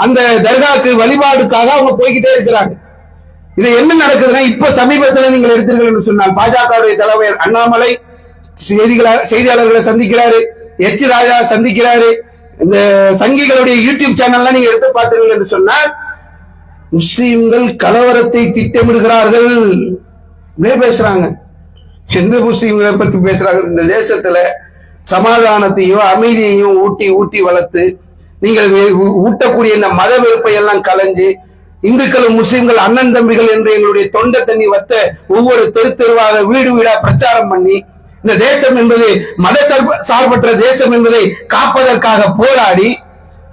அந்த தர்காவுக்கு வழிபாடுக்காக அவங்க போய்கிட்டே இருக்கிறாங்க. இது என்ன நடக்குதுன்னா, இப்ப சமீபத்தில் நீங்கள் எடுத்தீர்கள் என்று சொன்னால், பாஜகவுடைய தலைவர் அண்ணாமலை செய்தியாளர்களை சந்திக்கிறாரு, எச் ராஜா சந்திக்கிறாரு. இந்த சங்கிகளுடைய யூடியூப் சேனல்லாம் நீங்க எடுத்து பார்த்தீர்கள் என்று சொன்னால், முஸ்லிம்கள் கலவரத்தை திட்டமிடுகிறார்கள் பேசுறாங்க. எந்த முஸ்லிம்களை பத்தி பேசுறாங்க? இந்த தேசத்துல சமாதானத்தையும் அமைதியையும் ஊட்டி ஊட்டி வளர்த்து நீங்கள் ஊட்டக்கூடிய இந்த மத வெறுப்பை எல்லாம் கலைஞ்சு, இந்துக்களும் முஸ்லிம்கள் அண்ணன் தம்பிகள் என்று எங்களுடைய தொண்டை தண்ணி வத்த ஒவ்வொரு தெரு தெருவாக வீடு வீடா பிரச்சாரம் பண்ணி, இந்த தேசம் என்பது மத சார்பற்ற தேசம் என்பதை காப்பதற்காக போராடி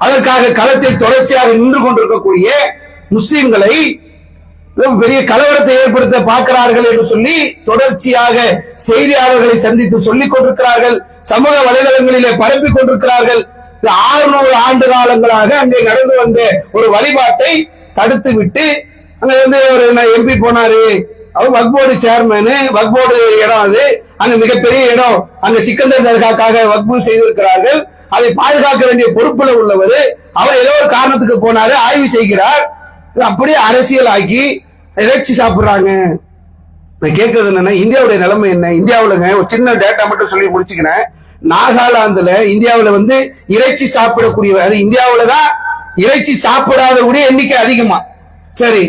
அதற்காக களத்தில் தொடர்ச்சியாக நின்று கொண்டிருக்கக்கூடிய முஸ்லிம்களை பெரிய கலவரத்தை ஏற்படுத்த பார்க்கிறார்கள் என்று சொல்லி தொடர்ச்சியாக செய்தியாளர்களை சந்தித்து சொல்லிக் கொண்டிருக்கிறார்கள், சமூக வலைதளங்களிலே பரப்பிக் கொண்டிருக்கிறார்கள். 600 ஆண்டு காலங்களாக அங்கே நடந்து வந்த ஒரு வழிபாட்டை தடுத்து விட்டு, அங்க ஒரு எம்பி போனாரு, அவர் வக்ஃப் போர்டு சேர்மேன், வக்ஃப் போர்டு இடம் அது, அங்க மிகப்பெரிய இடம், அங்க சிக்கந்தர் தர்காக்காக வக்ஃப் செய்திருக்கிறார்கள், அதை பாதுகாக்க வேண்டிய பொறுப்புல உள்ளவர், அவர் ஏதோ ஒரு காரணத்துக்கு போனாரு, ஆய்வு செய்கிறார். அப்படியே அரசியல் ஆக்கி இறைச்சி சாப்பிடுறாங்க. கேட்கறது என்னன்னா, இந்தியாவுடைய நிலைமை என்ன? இந்தியாவுல ஒரு சின்ன டேட்டா மட்டும் சொல்லி முடிச்சுக்கிறேன். நாகாலாந்துல இந்தியாவுல இறைச்சி சாப்பிடக்கூடிய, அது இந்தியாவுலதான் இறைச்சி சாப்பிடாதக்கூடிய எண்ணிக்கை அதிகமா. சரி,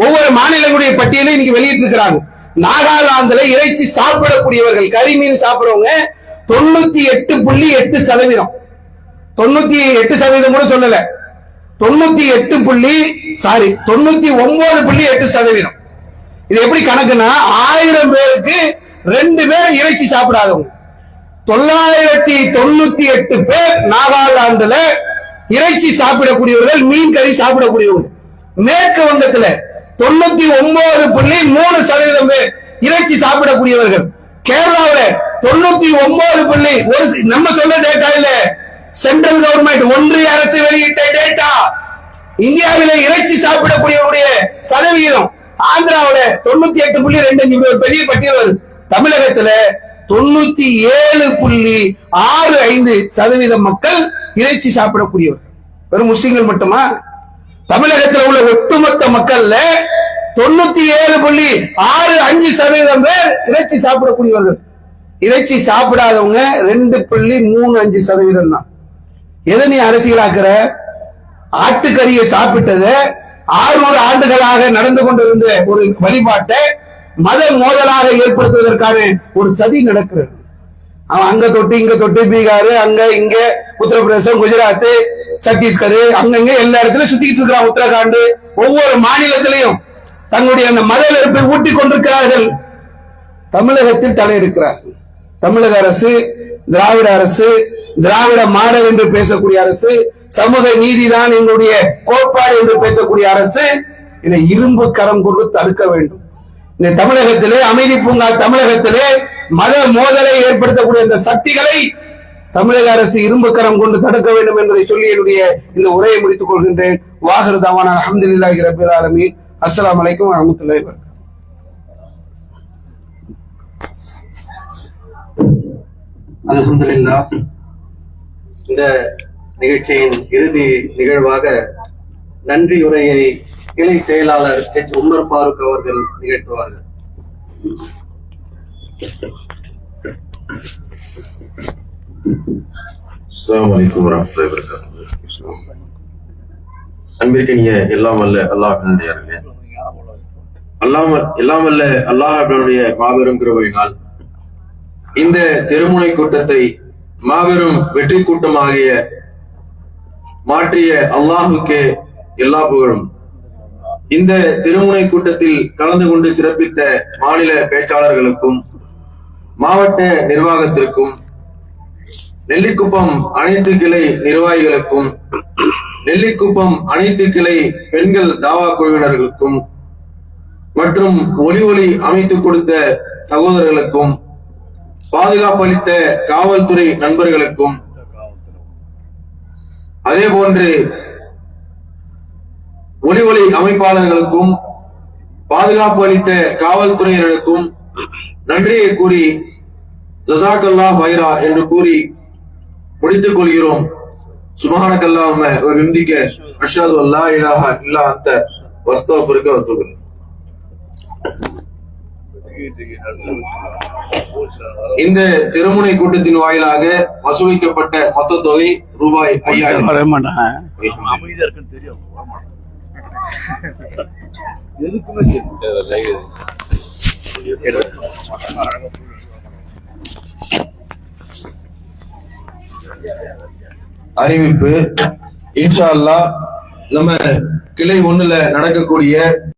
ஒவ்வொரு மாநிலங்களுடைய பட்டியலையும் இன்னைக்கு வெளியிட்டு இருக்கிறாங்க. நாகாலாந்துல இறைச்சி சாப்பிடக்கூடியவர்கள், கறி மீன் சாப்பிடுறவங்க 98.8%. 98% கூட சொல்லல, 99.8%. இது எப்படி கணக்குன்னா, 1000 பேருக்கு 2 பேர் இறைச்சி சாப்பிடாதவங்க. 998 பேர் நாகாலாந்துல இறைச்சி சாப்பிடக்கூடியவர்கள், மீன் கறி சாப்பிடக்கூடியவங்க. மேற்கு வங்கத்துல 99.3% பேர் இறைச்சி சாப்பிடக்கூடியவர்கள். கேரளாவில் 99. நம்ம சொல்ல டேட்டா இல்ல, சென்ட்ரல் கவர்மெண்ட் ஒன்றிய அரசு வெளியிட்ட டேட்டா. இந்தியாவிலே இறைச்சி சாப்பிடக்கூடியவருடைய சதவிகிதம் ஆந்திராவில 98.25 ஒரு பெரிய பட்டியல் வருது. தமிழகத்துல 97.65% மக்கள் இறைச்சி சாப்பிடக்கூடியவர்கள். வெறும் முஸ்லிம்கள் மட்டுமா? தமிழகத்தில் உள்ள ஒட்டுமொத்த மக்கள்ல 97.65% பேர் இறைச்சி சாப்பிடக்கூடியவர்கள். இறைச்சி சாப்பிடாதவங்க 2.35% தான். எதை நீ அரசியலாக்குற? ஆட்டுக்கறியை சாப்பிட்டது 600 ஆண்டுகளாக நடந்து கொண்டிருந்த ஒரு வழிபாட்டை மத மோதலாக ஏற்படுத்துவதற்கான ஒரு சதி நடக்கிறது. அவன் அங்க தொட்டு இங்க தொட்டு, பீகார், அங்க இங்க, உத்தரப்பிரதேசம், குஜராத், சத்தீஸ்கர், அங்கங்க எல்லா இடத்துலயும் சுத்திக்கிட்டு இருக்கிறான். உத்தரகாண்ட், ஒவ்வொரு மாநிலத்திலையும் தங்களுடைய அந்த மத வெறுப்பை ஊட்டிக் கொண்டிருக்கிறார்கள். தமிழகத்தில் தலையெடுக்கிறார்கள். தமிழக அரசு, திராவிட அரசு, திராவிட மாடல் என்று பேசக்கூடிய அரசு, சமூக நீதிதான் எங்களுடைய கோட்பாடு என்று பேசக்கூடிய அரசு இதை இரும்பு கரம் கொண்டு தடுக்க வேண்டும். இந்த தமிழகத்திலே, அமைதி பூங்கா தமிழகத்திலே மத மோதலை ஏற்படுத்தக்கூடிய இந்த சக்திகளை தமிழக அரசு இரும்பு கரம் கொண்டு தடுக்க வேண்டும் என்பதை சொல்லி என்னுடைய இந்த உரையை முடித்துக் கொள்கின்றேன். வாஹிரு தவானா அல்ஹம்துலில்லாஹி ரப்பில் ஆலமீன். அஸ்ஸலாமு அலைக்கும் வரஹ்மத்துல்லாஹி வபரகாத்துஹு. அல்ஹம்துலில்லாஹ். இந்த நிகழ்ச்சியின் இறுதி நிகழ்வாக நன்றி உரையை கிளை செயலாளர் எச் உமர் ஃபாரூக் அவர்கள் நிகழ்த்துவார்கள். அஸ்ஸலாமு அலைக்கும் வரஹ்மத்துல்லாஹி வபரகாத்துஹு. அன்பிற்கினிய எல்லாம் வல்ல அல்லாஹ்வினுடைய எல்லாம் வல்ல அல்லாஹ்வினுடைய மாபெரும் கிருபையினால் இந்த திருமுனை கூட்டத்தை மாபெரும் வெற்றி கூட்டமாகிய மாற்றிய அல்லாஹுக்கு எல்லா புகழும். இந்த திருமுனை கூட்டத்தில் கலந்து கொண்டு சிறப்பித்த மாநில பேச்சாளர்களுக்கும் மாவட்ட நிர்வாகத்திற்கும், நெல்லிக்குப்பம் அனைத்து கிளை நிர்வாகிகளுக்கும், நெல்லிக்குப்பம் அனைத்து கிளை பெண்கள் தாவா குழுவினர்களுக்கும் மற்றும் ஒலி அமைத்துக் கொடுத்த சகோதரர்களுக்கும், பாதுகாப்பு அளித்த காவல்துறை நண்பர்களுக்கும், அதே போன்று ஒலி அமைப்பாளர்களுக்கும் பாதுகாப்பு அளித்த காவல்துறையினருக்கும் நன்றியை கூறி ஜஸாக்கல்லாஹ் ஹைரா என்று கூறி முடித்துக் கொள்கிறோம். சுப்ஹானக்கல்லாஹும்ம வ பிஹம்திக அஷ்ஹது அல்லா இலாஹா இல்லா அன்த வஸ்தக்ஃபிருக வ அத்தூபு இலைக். இந்த திருமுனை கூட்டத்தின் வாயிலாக வசூலிக்கப்பட்ட மொத்த தொகை ரூபாய் 5000. அறிவிப்பு, இன்ஷா அல்லாஹ் நம்ம கிளை 1ல நடக்கக்கூடிய